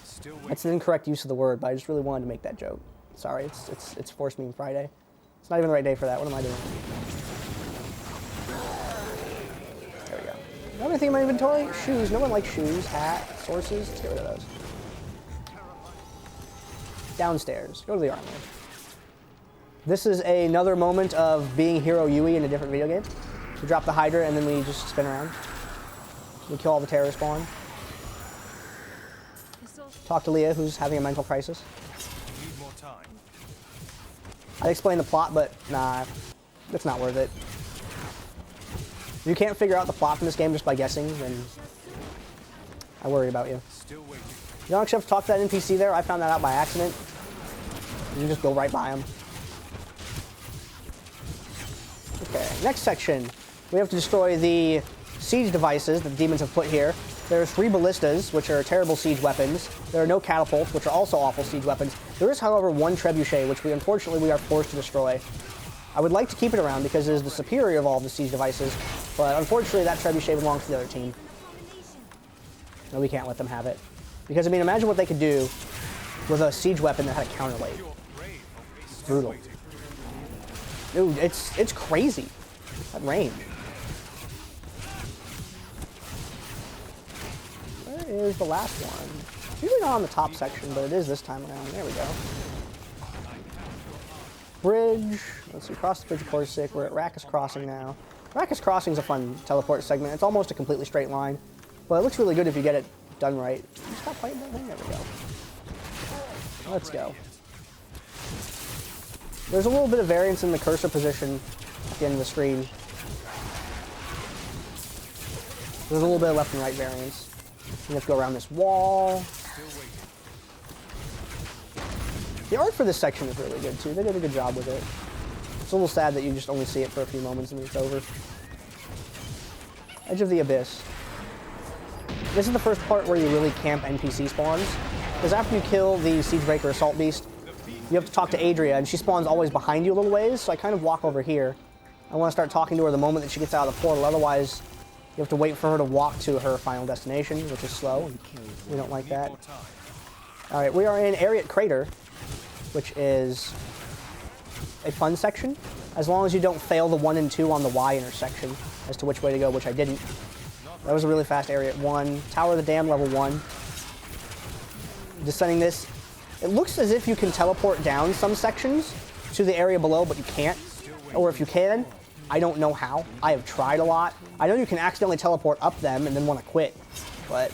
Still waiting. That's an incorrect use of the word, but I just really wanted to make that joke. Sorry, it's Force Meme Friday. It's not even the right day for that. What am I doing? There we go. You have anything in my inventory? Shoes. No one likes shoes. Hat. Sources. Let's get rid of those. Downstairs. Go to the armory. This is another moment of being Hero Yui in a different video game. We drop the Hydra and then we just spin around. We kill all the terror spawn. Talk to Leah, who's having a mental crisis. Need more time. I'd explain the plot, but nah, it's not worth it. If you can't figure out the plot from this game just by guessing, then I worry about you. Still waiting. You don't actually have to talk to that NPC there. I found that out by accident. You just go right by him. Okay, next section. We have to destroy the siege devices that the demons have put here. There are 3 ballistas, which are terrible siege weapons. There are no catapults, which are also awful siege weapons. There is, however, 1 trebuchet, which unfortunately we are forced to destroy. I would like to keep it around because it is the superior of all of the siege devices, but unfortunately that trebuchet belongs to the other team. No, we can't let them have it. Because, I mean, imagine what they could do with a siege weapon that had a counterweight. You're brave. Okay, It's still brutal. waiting. Dude, it's crazy. That range. Where is the last one? It's usually not on the top section, but it is this time around. There we go. Bridge. Let's see, cross the bridge of Corsic. We're at Rackus Crossing now. Rackus Crossing is a fun teleport segment. It's almost a completely straight line, but it looks really good if you get it done right. Stop fighting that thing. There we go. Let's go. There's a little bit of variance in the cursor position at the end of the screen. There's a little bit of left and right variance. You have to go around this wall. The art for this section is really good too. They did a good job with it. It's a little sad that you just only see it for a few moments and it's over. Edge of the Abyss. This is the first part where you really camp NPC spawns. Because after you kill the Siegebreaker Assault Beast, you have to talk to Adria, and she spawns always behind you a little ways, so I kind of walk over here. I want to start talking to her the moment that she gets out of the portal, otherwise you have to wait for her to walk to her final destination, which is slow. We don't like that. Alright, we are in Ariat Crater, which is a fun section, as long as you don't fail the 1 and 2 on the Y intersection as to which way to go, which I didn't. That was a really fast area at 1. Tower of the Dam, level 1. Descending this. It looks as if you can teleport down some sections to the area below, but you can't. Or if you can, I don't know how. I have tried a lot. I know you can accidentally teleport up them and then want to quit, but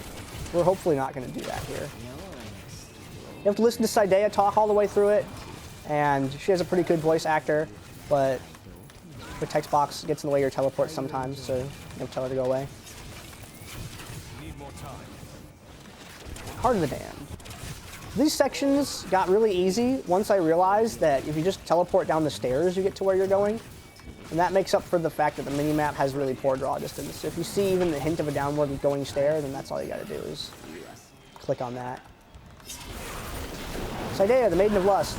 we're hopefully not going to do that here. You have to listen to Saidea talk all the way through it, and she has a pretty good voice actor, but the text box gets in the way of your teleport sometimes, so you have to tell her to go away. Heart of the Dam. These sections got really easy once I realized that if you just teleport down the stairs, you get to where you're going. And that makes up for the fact that the minimap has really poor draw distance. So if you see even the hint of a downward going stair, then that's all you gotta do is click on that. Saidea, the Maiden of Lust,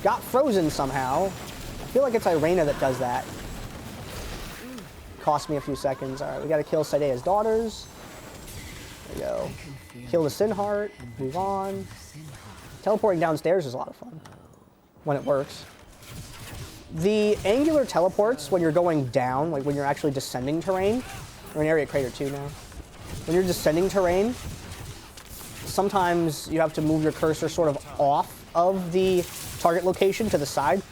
got frozen somehow. I feel like it's Irena that does that. Cost me a few seconds. Alright, we gotta kill Saidea's daughters. There we go. Kill the Sin Heart, move on. Teleporting downstairs is a lot of fun, when it works. The angular teleports when you're going down, like when you're actually descending terrain, or in Ariat Crater 2 now. When you're descending terrain, sometimes you have to move your cursor sort of off of the target location to the side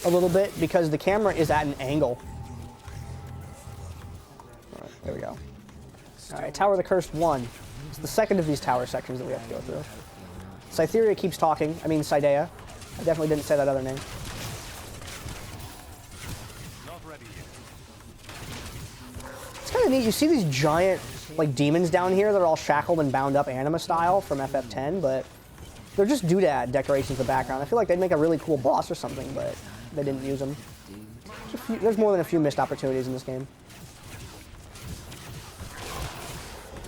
a little bit because the camera is at an angle. All right, there we go. All right, Tower of the Cursed 1. It's the second of these tower sections that we have to go through. Cytheria keeps talking. I mean, Saidea. I definitely didn't say that other name. It's kind of neat. You see these giant, like, demons down here that are all shackled and bound up anima style from FF10, but they're just doodad decorations in the background. I feel like they'd make a really cool boss or something, but they didn't use them. There's more than a few missed opportunities in this game.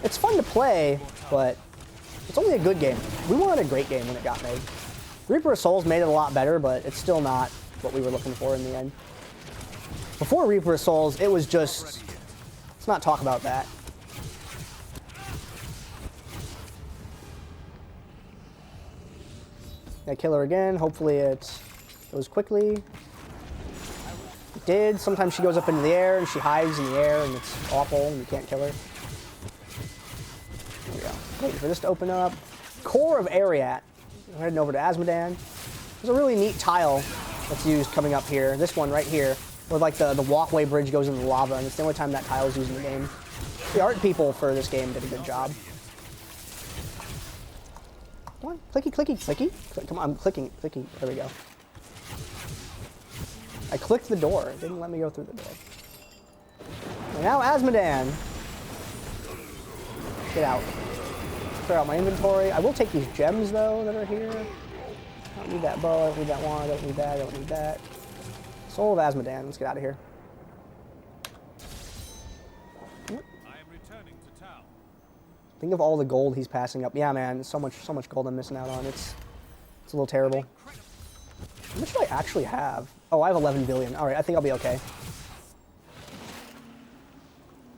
It's fun to play, but it's only a good game. We wanted a great game when it got made. Reaper of Souls made it a lot better, but it's still not what we were looking for in the end. Before Reaper of Souls, it was just... Let's not talk about that. I kill her again. Hopefully it goes quickly. It did. Sometimes she goes up into the air and she hides in the air and it's awful and you can't kill her. There we go. Waiting for this to open up. Core of Ariat. We're heading over to Azmodan. There's a really neat tile that's used coming up here. This one right here, where like the walkway bridge goes into the lava, and it's the only time that tile is used in the game. The art people for this game did a good job. Come on, clicky, clicky, clicky. Come on, I'm clicking, clicky. There we go. I clicked the door. It didn't let me go through the door. And now Azmodan. Get out. Clear out my inventory. I will take these gems, though, that are here. I don't need that bow. I don't need that wand. I don't need that. I don't need that. Soul of Azmodan. Let's get out of here. I am returning to town. Think of all the gold he's passing up. Yeah, man. So much gold I'm missing out on. It's a little terrible. How much do I actually have? Oh, I have 11 billion. All right, I think I'll be okay.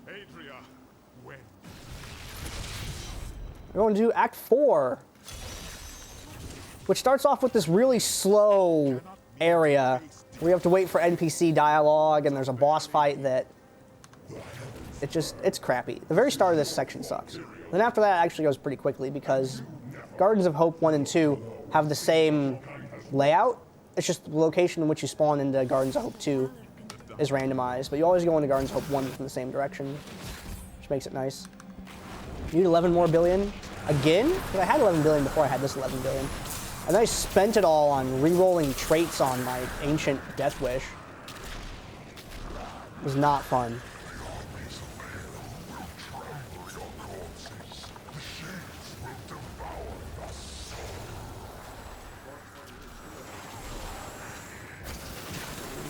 Adria, when? We're going to do Act 4, which starts off with this really slow area where you have to wait for NPC dialogue, and there's a boss fight that it's crappy. The very start of this section sucks. Then after that, it actually goes pretty quickly because Gardens of Hope 1 and 2 have the same layout. It's just the location in which you spawn into Gardens of Hope 2 is randomized, but you always go into Gardens of Hope 1 from the same direction, which makes it nice. You need 11 more billion again? Because I had 11 billion before I had this 11 billion. And then I spent it all on re-rolling traits on my ancient Death Wish. It was not fun.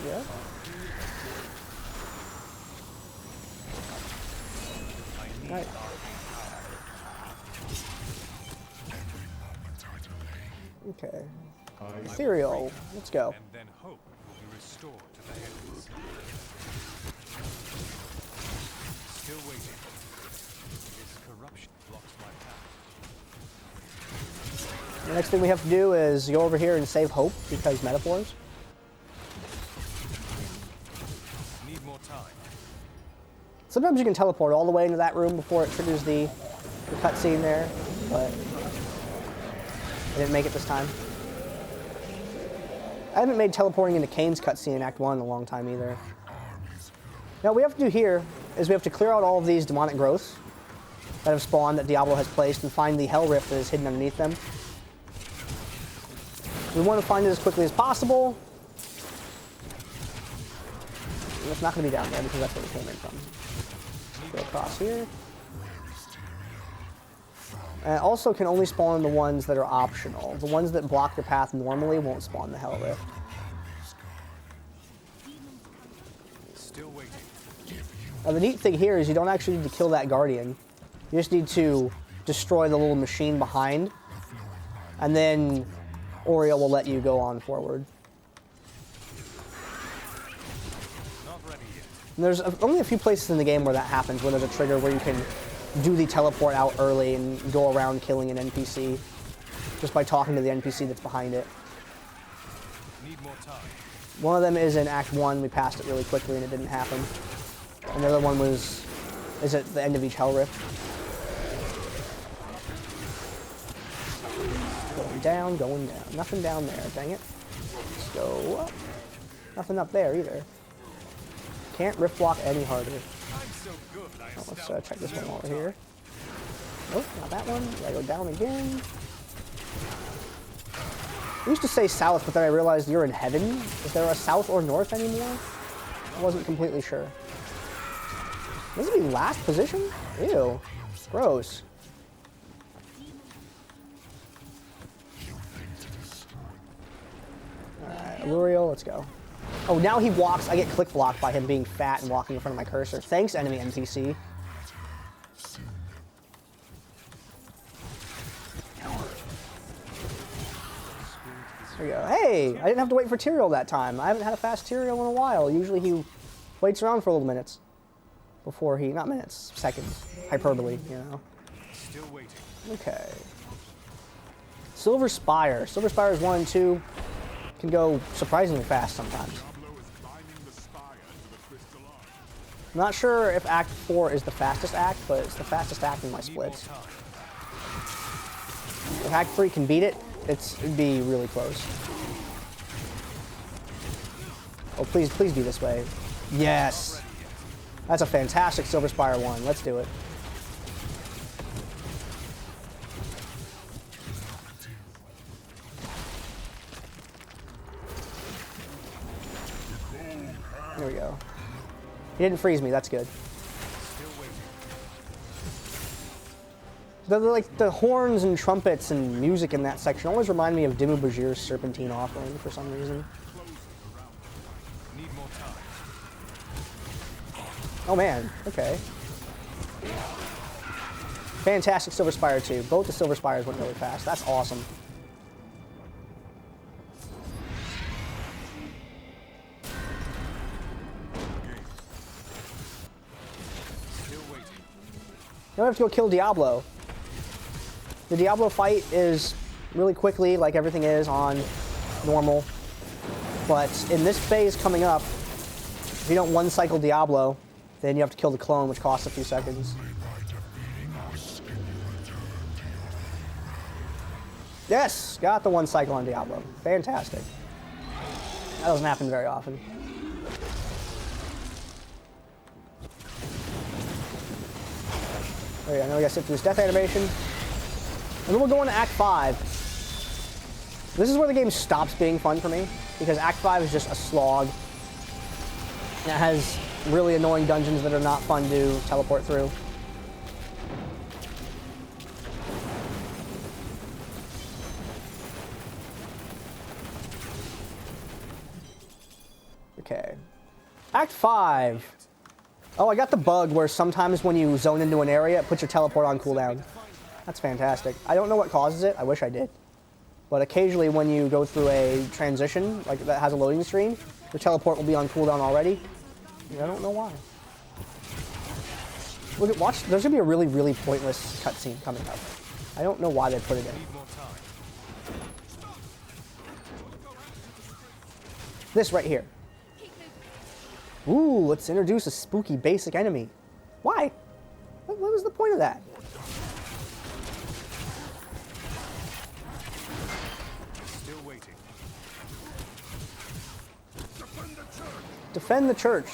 Yeah. Right. Okay. Ethereal. Let's go. And then hope will be restored to the heavens. Still waiting. Its corruption blocks my path. The next thing we have to do is go over here and save Hope because metaphors. Need more time. Sometimes you can teleport all the way into that room before it triggers the cutscene there, but I didn't make it this time. I haven't made teleporting into Kane's cutscene in Act 1 in a long time either. Now what we have to do here is we have to clear out all of these demonic growths that have spawned that Diablo has placed and find the Hell Rift that is hidden underneath them. We want to find it as quickly as possible. And it's not going to be down there because that's where we came in from. Go across here. And it also can only spawn the ones that are optional. The ones that block your path normally won't spawn the Hell Rift. Still waiting. Now the neat thing here is you don't actually need to kill that Guardian. You just need to destroy the little machine behind, and then Oriel will let you go on forward. Not ready yet. And there's only a few places in the game where that happens, where there's a trigger where you can do the teleport out early and go around killing an NPC just by talking to the NPC that's behind it. Need more time. One of them is in Act 1. We passed it really quickly and it didn't happen. And the other one is at the end of each Hell Rift. Going down. Nothing down there, dang it. Let's go up. Nothing up there either. Can't rift block any harder. I'm so good. I Let's check this one while we're here. Nope, not that one. Gotta go down again. I used to say south, but then I realized you're in heaven. Is there a south or north anymore? I wasn't completely sure. This would be last position? Ew. Gross. Alright, Luriel, let's go. Oh, now he walks. I get click blocked by him being fat and walking in front of my cursor. Thanks, enemy NPC. There we go. Hey, I didn't have to wait for Tyrael that time. I haven't had a fast Tyrael in a while. Usually he waits around for a little minutes before he, not minutes, seconds. Hyperbole, you know. Still waiting. Okay. Silver Spire. Silver Spires 1 and 2 can go surprisingly fast sometimes. I'm not sure if Act 4 is the fastest act, but it's the fastest act in my splits. If Act 3 can beat it, it'd be really close. Oh, please be this way. Yes! That's a fantastic Silver Spire 1. Let's do it. There we go. He didn't freeze me, that's good. Like the horns and trumpets and music in that section always remind me of Dimmu Borgir's Serpentine Offering for some reason. Need more time. Oh man, okay. Fantastic Silver Spire 2. Both the Silver Spires went really fast. That's awesome. Now we have to go kill Diablo. The Diablo fight is really quickly, like everything is on normal. But in this phase coming up, if you don't one-cycle Diablo, then you have to kill the clone, which costs a few seconds. Yes! Got the one cycle on Diablo. Fantastic. That doesn't happen very often. There you go. Now we gotta sit through this death animation. And then we'll go into Act 5. This is where the game stops being fun for me, because Act 5 is just a slog. And it has really annoying dungeons that are not fun to teleport through. Okay. Act 5. Oh, I got the bug where sometimes when you zone into an area, it puts your teleport on cooldown. That's fantastic. I don't know what causes it. I wish I did. But occasionally when you go through a transition, like that has a loading screen, the teleport will be on cooldown already. I don't know why. Look at, watch, there's gonna be a really, really pointless cutscene coming up. I don't know why they put it in. This right here. Ooh, let's introduce a spooky basic enemy. Why? What was the point of that? Still waiting. Defend the church.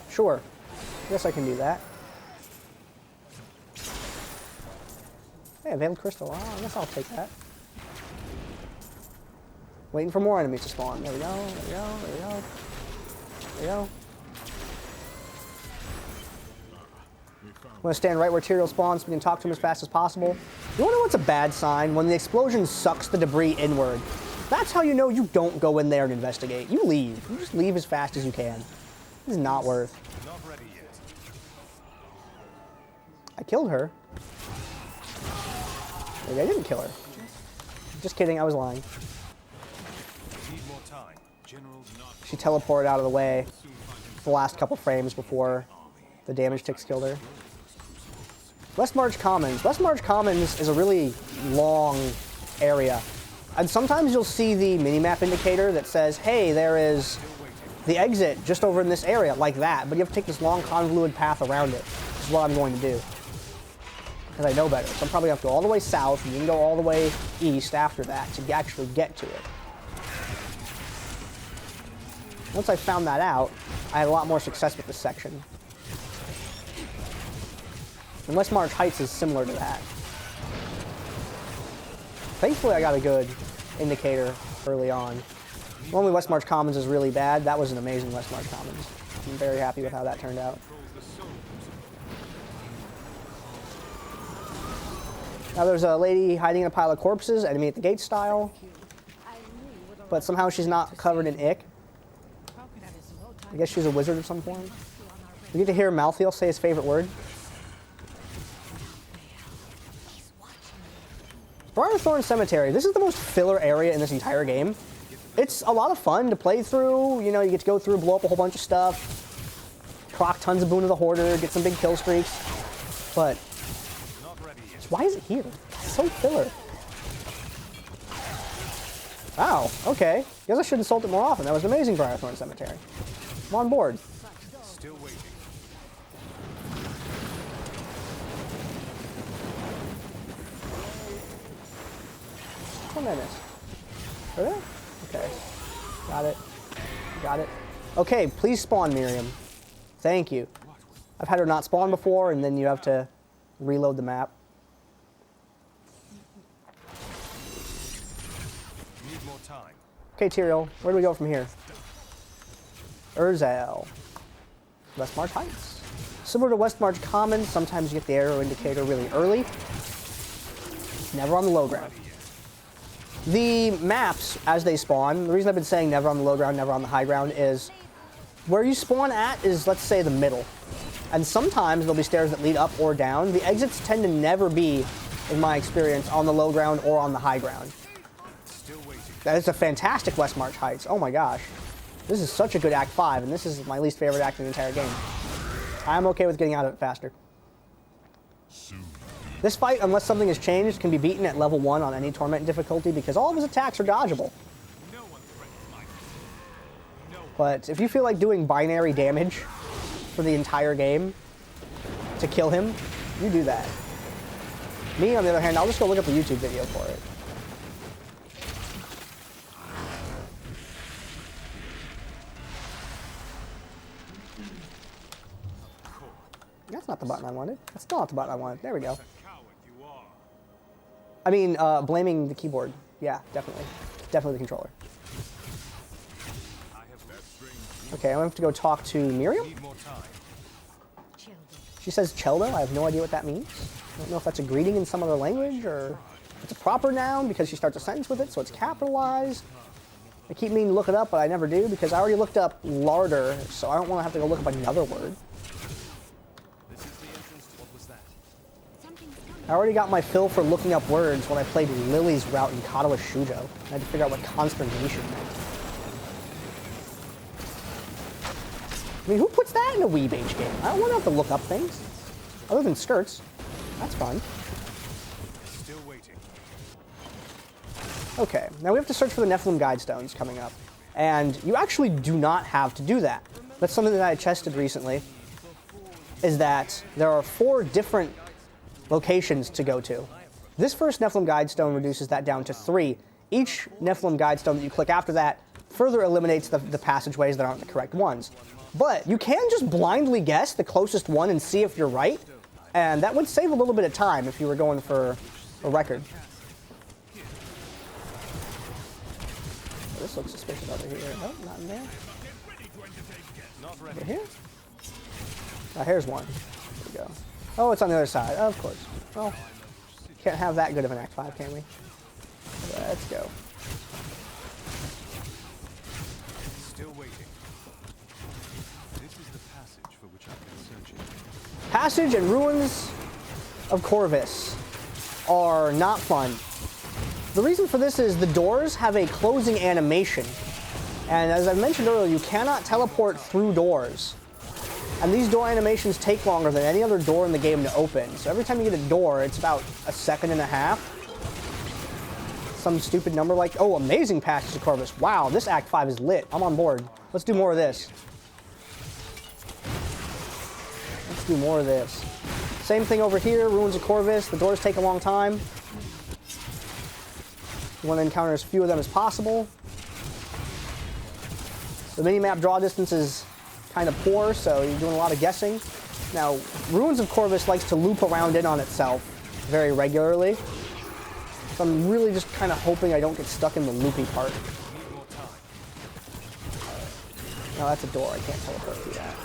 Sure. Guess I can do that. Hey, Veiled Crystal. Oh, I guess I'll take that. Waiting for more enemies to spawn. There we go, there we go, there we go. There we go. I'm going to stand right where Tyrael spawns so we can talk to him as fast as possible. You want to know what's a bad sign? When the explosion sucks the debris inward. That's how you know you don't go in there and investigate. You leave. You just leave as fast as you can. This is not worth. Not ready yet. I killed her. Maybe I didn't kill her. Just kidding, I was lying. Need more time. General not She teleported out of the way the last couple frames before the damage ticks killed her. West March Commons. West March Commons is a really long area. And sometimes you'll see the minimap indicator that says, hey, there is the exit just over in this area, like that. But you have to take this long convoluted path around it. This is what I'm going to do. Because I know better. So I'm probably going to have to go all the way south, and you can go all the way east after that to actually get to it. Once I found that out, I had a lot more success with this section. And West March Heights is similar to that. Thankfully, I got a good indicator early on. Normally, West March Commons is really bad. That was an amazing West March Commons. I'm very happy with how that turned out. Now there's a lady hiding in a pile of corpses, enemy at the gate style. But somehow she's not covered in ick. I guess she's a wizard of some form. We get to hear Malthael say his favorite word. Briarthorn Cemetery. This is the most filler area in this entire game. It's a lot of fun to play through. You know, you get to go through, blow up a whole bunch of stuff, proc tons of Boon of the Hoarder, get some big kill streaks. But why is it here? It's so filler. Wow, okay. Guess I should insult it more often. That was an amazing Briarthorn Cemetery. I'm on board. still waiting. 1 minute. Really? Okay. Got it. Got it. Okay, please spawn Miriam. Thank you. I've had her not spawn before, and then you have to reload the map. Need more time. Okay, Tyrael, where do we go from here? Urzel. West March Heights. Similar to West March Commons, sometimes you get the arrow indicator really early. Never on the low ground. The maps, as they spawn, the reason I've been saying never on the low ground, never on the high ground, is where you spawn at is, let's say, the middle. And sometimes there'll be stairs that lead up or down. The exits tend to never be, in my experience, on the low ground or on the high ground. Still waiting. That is a fantastic West March Heights. Oh my gosh. This is such a good Act 5, and this is my least favorite act in the entire game. I'm okay with getting out of it faster. This fight, unless something has changed, can be beaten at level 1 on any Torment difficulty because all of his attacks are dodgeable. But if you feel like doing binary damage for the entire game to kill him, you do that. Me, on the other hand, I'll just go look up a YouTube video for it. not the button I wanted. That's still not the button I wanted. There we go. Coward you are. I mean, blaming the keyboard. Yeah, definitely. Definitely the controller. I have that string. Okay, I'm gonna have to go talk to Miriam. Need more time. She says Cheldo. I have no idea what that means. I don't know if that's a greeting in some other language or if it's a proper noun because she starts a sentence with it, so it's capitalized. I keep meaning to look it up, but I never do because I already looked up larder, so I don't want to have to go look up another word. This is the entrance to what was that? I already got my fill for looking up words when I played Lily's route in Katawa Shujo. I had to figure out what consternation meant. I mean, who puts that in a Weeb Age game? I don't want to have to look up things. Other than skirts. That's fun. Still waiting. Okay, now we have to search for the Nephilim Guidestones coming up. And you actually do not have to do that. That's something that I tested recently, is that there are 4 different locations to go to. This first Nephilim Guidestone reduces that down to 3. Each Nephilim Guidestone that you click after that further eliminates the passageways that aren't the correct ones. But you can just blindly guess the closest one and see if you're right, and that would save a little bit of time if you were going for a record. Oh, this looks suspicious over here. Nope, not in there. Over here? Oh, here's one. There we go. Oh, it's on the other side. Oh, of course. Well, can't have that good of an Act 5, can we? Let's go. Still waiting. This is the passage for which I've been searching. Passage and Ruins of Corvus are not fun. The reason for this is the doors have a closing animation. And as I mentioned earlier, you cannot teleport through doors. And these door animations take longer than any other door in the game to open. So every time you get a door, it's about 1.5 seconds. Some stupid number like, oh, amazing passage of Corvus. Wow, this Act 5 is lit. I'm on board. Let's do more of this. Let's do more of this. Same thing over here, Ruins of Corvus. The doors take a long time. You want to encounter as few of them as possible. The mini-map draw distance is kind of poor, so you're doing a lot of guessing. Now, Ruins of Corvus likes to loop around in on itself very regularly. So I'm really just kind of hoping I don't get stuck in the loopy part. No, that's a door. I can't teleport through that.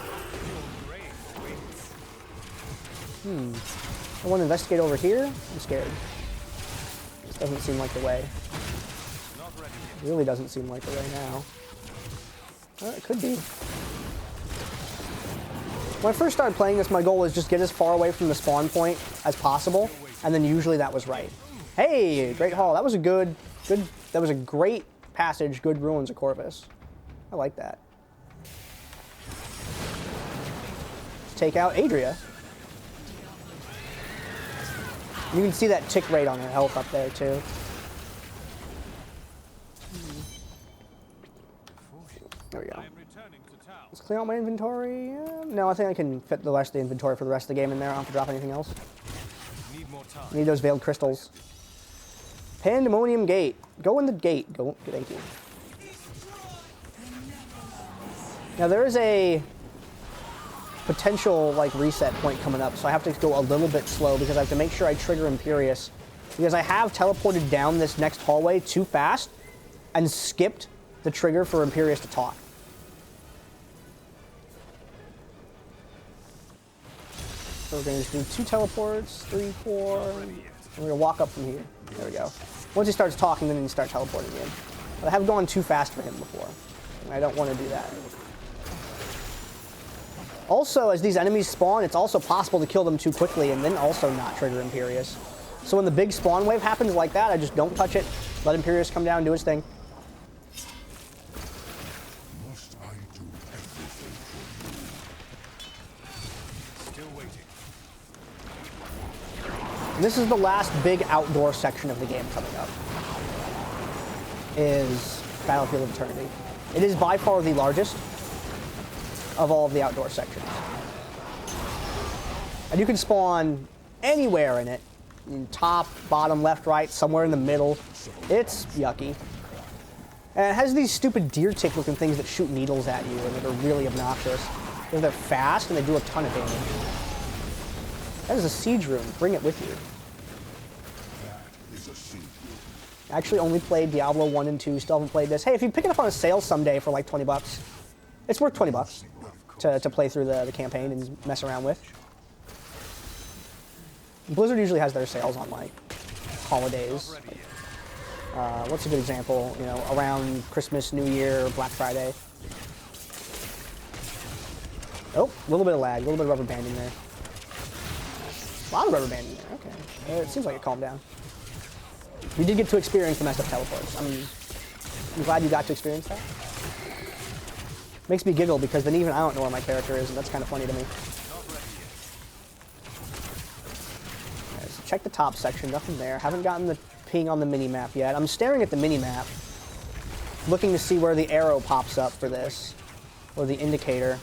I want to investigate over here. I'm scared. This doesn't seem like the way. It really doesn't seem like the way now. Well, it could be. When I first started playing this, my goal was just get as far away from the spawn point as possible, and then usually that was right. Hey, Great Hall. That was a that was a great passage, good Ruins of Corvus. I like that. Let's take out Adria. You can see that tick rate on her health up there, too. There we go. Let's clear out my inventory. No, I think I can fit the rest of the inventory for the rest of the game in there. I don't have to drop anything else. Need those veiled crystals. Pandemonium Gate. Go in the gate. Go. Thank you. Now there is a potential like reset point coming up, so I have to go a little bit slow because I have to make sure I trigger Imperius, because I have teleported down this next hallway too fast and skipped the trigger for Imperius to talk. So we're going to do 2 teleports, 3, 4, and we're going to walk up from here. There we go. Once he starts talking, then you start teleporting in. But I have gone too fast for him before, and I don't want to do that. Also, as these enemies spawn, it's also possible to kill them too quickly and then also not trigger Imperius. So when the big spawn wave happens like that, I just don't touch it, let Imperius come down and do his thing. Must I do everything for you? Still waiting. And this is the last big outdoor section of the game coming up, is Battlefield of Eternity. It is by far the largest of all of the outdoor sections. And you can spawn anywhere in it. In top, bottom, left, right, somewhere in the middle. It's yucky. And it has these stupid deer tick looking things that shoot needles at you and that are really obnoxious. They're fast and they do a ton of damage. That is a siege room. Bring it with you. I actually only played Diablo 1 and 2. Still haven't played this. Hey, if you pick it up on a sale someday for like 20 bucks, it's worth 20 bucks to play through the campaign and mess around with. Blizzard usually has their sales on like holidays. What's a good example? You know, around Christmas, New Year, Black Friday. Oh, a little bit of lag, a little bit of rubber banding there. A lot of rubber banding there, okay. It seems like it calmed down. You did get to experience the messed up teleports. I'm glad you got to experience that. Makes me giggle because then even I don't know where my character is, and that's kind of funny to me. Okay, so check the top section, nothing there. Haven't gotten the ping on the mini-map yet. I'm staring at the mini-map, looking to see where the arrow pops up for this, or the indicator.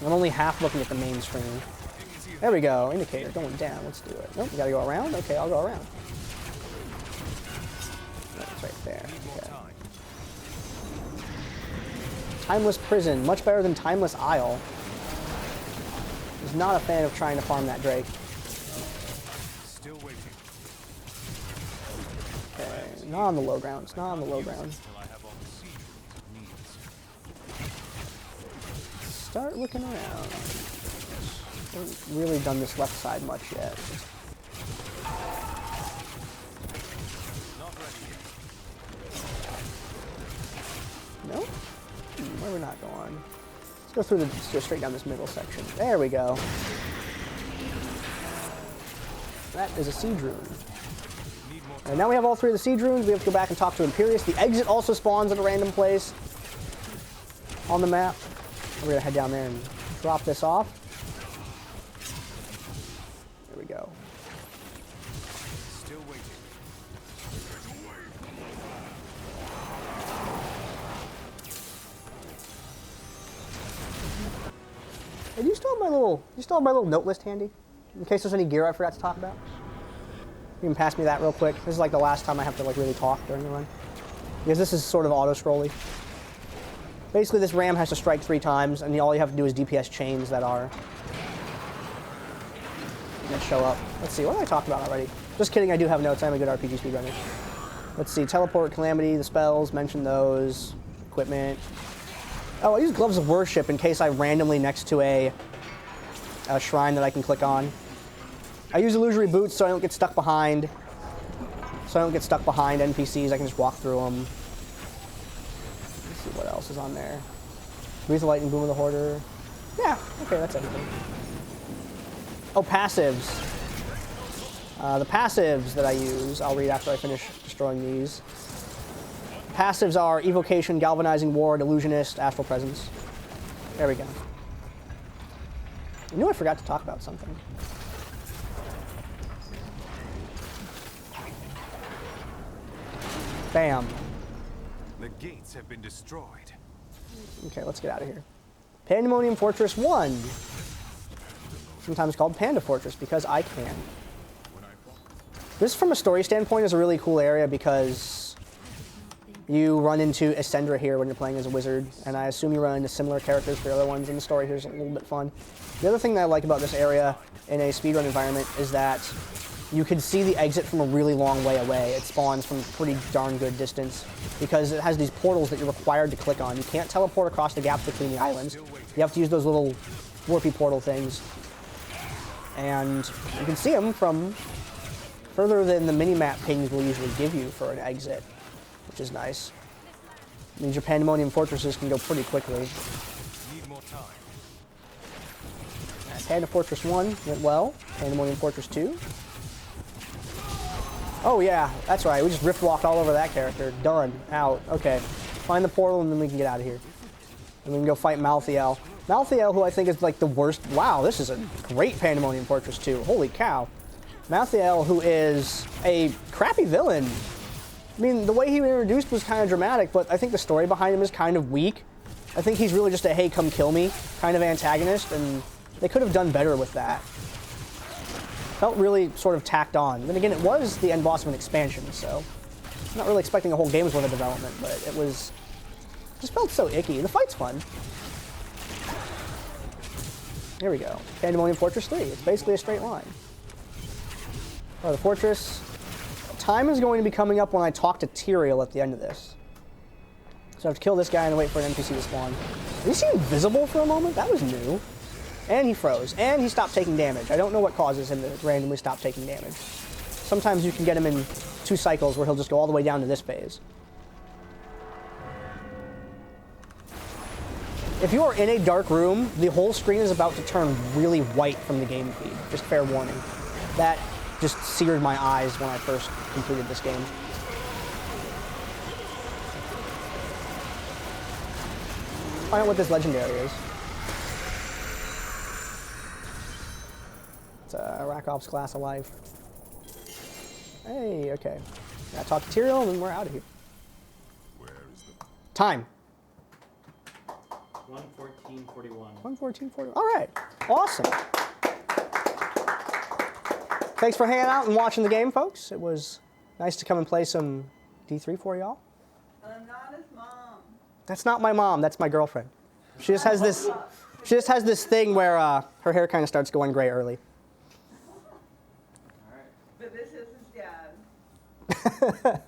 I'm only half looking at the main screen. There we go, indicator going down. Let's do it. Nope, we gotta go around? Okay, I'll go around. That's right there. Okay. Timeless Prison, much better than Timeless Isle. Was not a fan of trying to farm that Drake. Still waiting. Okay, not on the low ground. It's not on the low ground. Till I have all the siege rooms it needs. Start looking around. Haven't really done this left side much yet. Not ready yet. Nope. Where are we not going? Let's go straight down this middle section. There we go. That is a siege rune. And now we have all three of the siege runes. We have to go back and talk to Imperius. The exit also spawns at a random place on the map. We're gonna head down there and drop this off. There we go. Still waiting. Hey, do you still have my little note list handy? In case there's any gear I forgot to talk about? You can pass me that real quick. This is like the last time I have to like really talk during the run. Because this is sort of auto-scrolly. Basically this ram has to strike 3 times and all you have to do is DPS chains that show up. Let's see, what did I talk about already? Just kidding, I do have notes. I'm a good RPG speedrunner. Let's see, Teleport, Calamity, the spells, mention those. Equipment. Oh, I use Gloves of Worship in case I'm randomly next to a shrine that I can click on. I use Illusory Boots so I don't get stuck behind. NPCs, I can just walk through them. Let's see what else is on there. Breathe the Lightning, Boom of the Hoarder. Yeah, okay, that's everything. Oh, passives. The passives that I use, I'll read after I finish destroying these. Passives are Evocation, Galvanizing Ward, Illusionist, Astral Presence. There we go. I knew I forgot to talk about something. Bam. The gates have been destroyed. Okay, let's get out of here. Pandemonium Fortress 1. Sometimes called Panda Fortress because I can. This, from a story standpoint, is a really cool area because you run into Essendra here when you're playing as a wizard, and I assume you run into similar characters for the other ones, and the story here is a little bit fun. The other thing that I like about this area in a speedrun environment is that you can see the exit from a really long way away. It spawns from a pretty darn good distance because it has these portals that you're required to click on. You can't teleport across the gaps between the islands. You have to use those little warpy portal things. And you can see them from further than the mini-map pings will usually give you for an exit, which is nice. It means your Pandemonium Fortresses can go pretty quickly. Need more time. Panda Fortress 1 went well. Pandemonium Fortress 2. Oh yeah, that's right. We just rift walked all over that character. Done. Out. Okay. Find the portal and then we can get out of here. And we can go fight Malthael. Malthael, who I think is like the worst. Wow, this is a great Pandemonium Fortress 2. Holy cow. Malthael, who is a crappy villain. I mean, the way he was introduced was kind of dramatic, but I think the story behind him is kind of weak. I think he's really just a hey, come kill me kind of antagonist, and they could have done better with that. Felt really sort of tacked on. Then again, it was the end boss of an expansion, so I'm not really expecting a whole game's worth of development, but it was just felt so icky. The fight's fun. Here we go. Pandemonium Fortress 3. It's basically a straight line. Oh, the fortress. Time is going to be coming up when I talk to Tyrael at the end of this. So I have to kill this guy and wait for an NPC to spawn. Is he invisible for a moment? That was new. And he froze. And he stopped taking damage. I don't know what causes him to randomly stop taking damage. Sometimes you can get him in 2 cycles where he'll just go all the way down to this phase. If you are in a dark room, the whole screen is about to turn really white from the game feed. Just fair warning. That just seared my eyes when I first completed this game. Find out what this legendary is. It's a Rakov's Glass of Life. Hey, okay. I talk to Tyrael and then we're out of here. Where is the... Time. 1:14:41. 1:14:40. All right. Awesome. Thanks for hanging out and watching the game, folks. It was nice to come and play some D3 for y'all. I'm not his mom. That's not my mom. That's my girlfriend. She just has this. She just has this thing where her hair kind of starts going gray early. But this is his dad.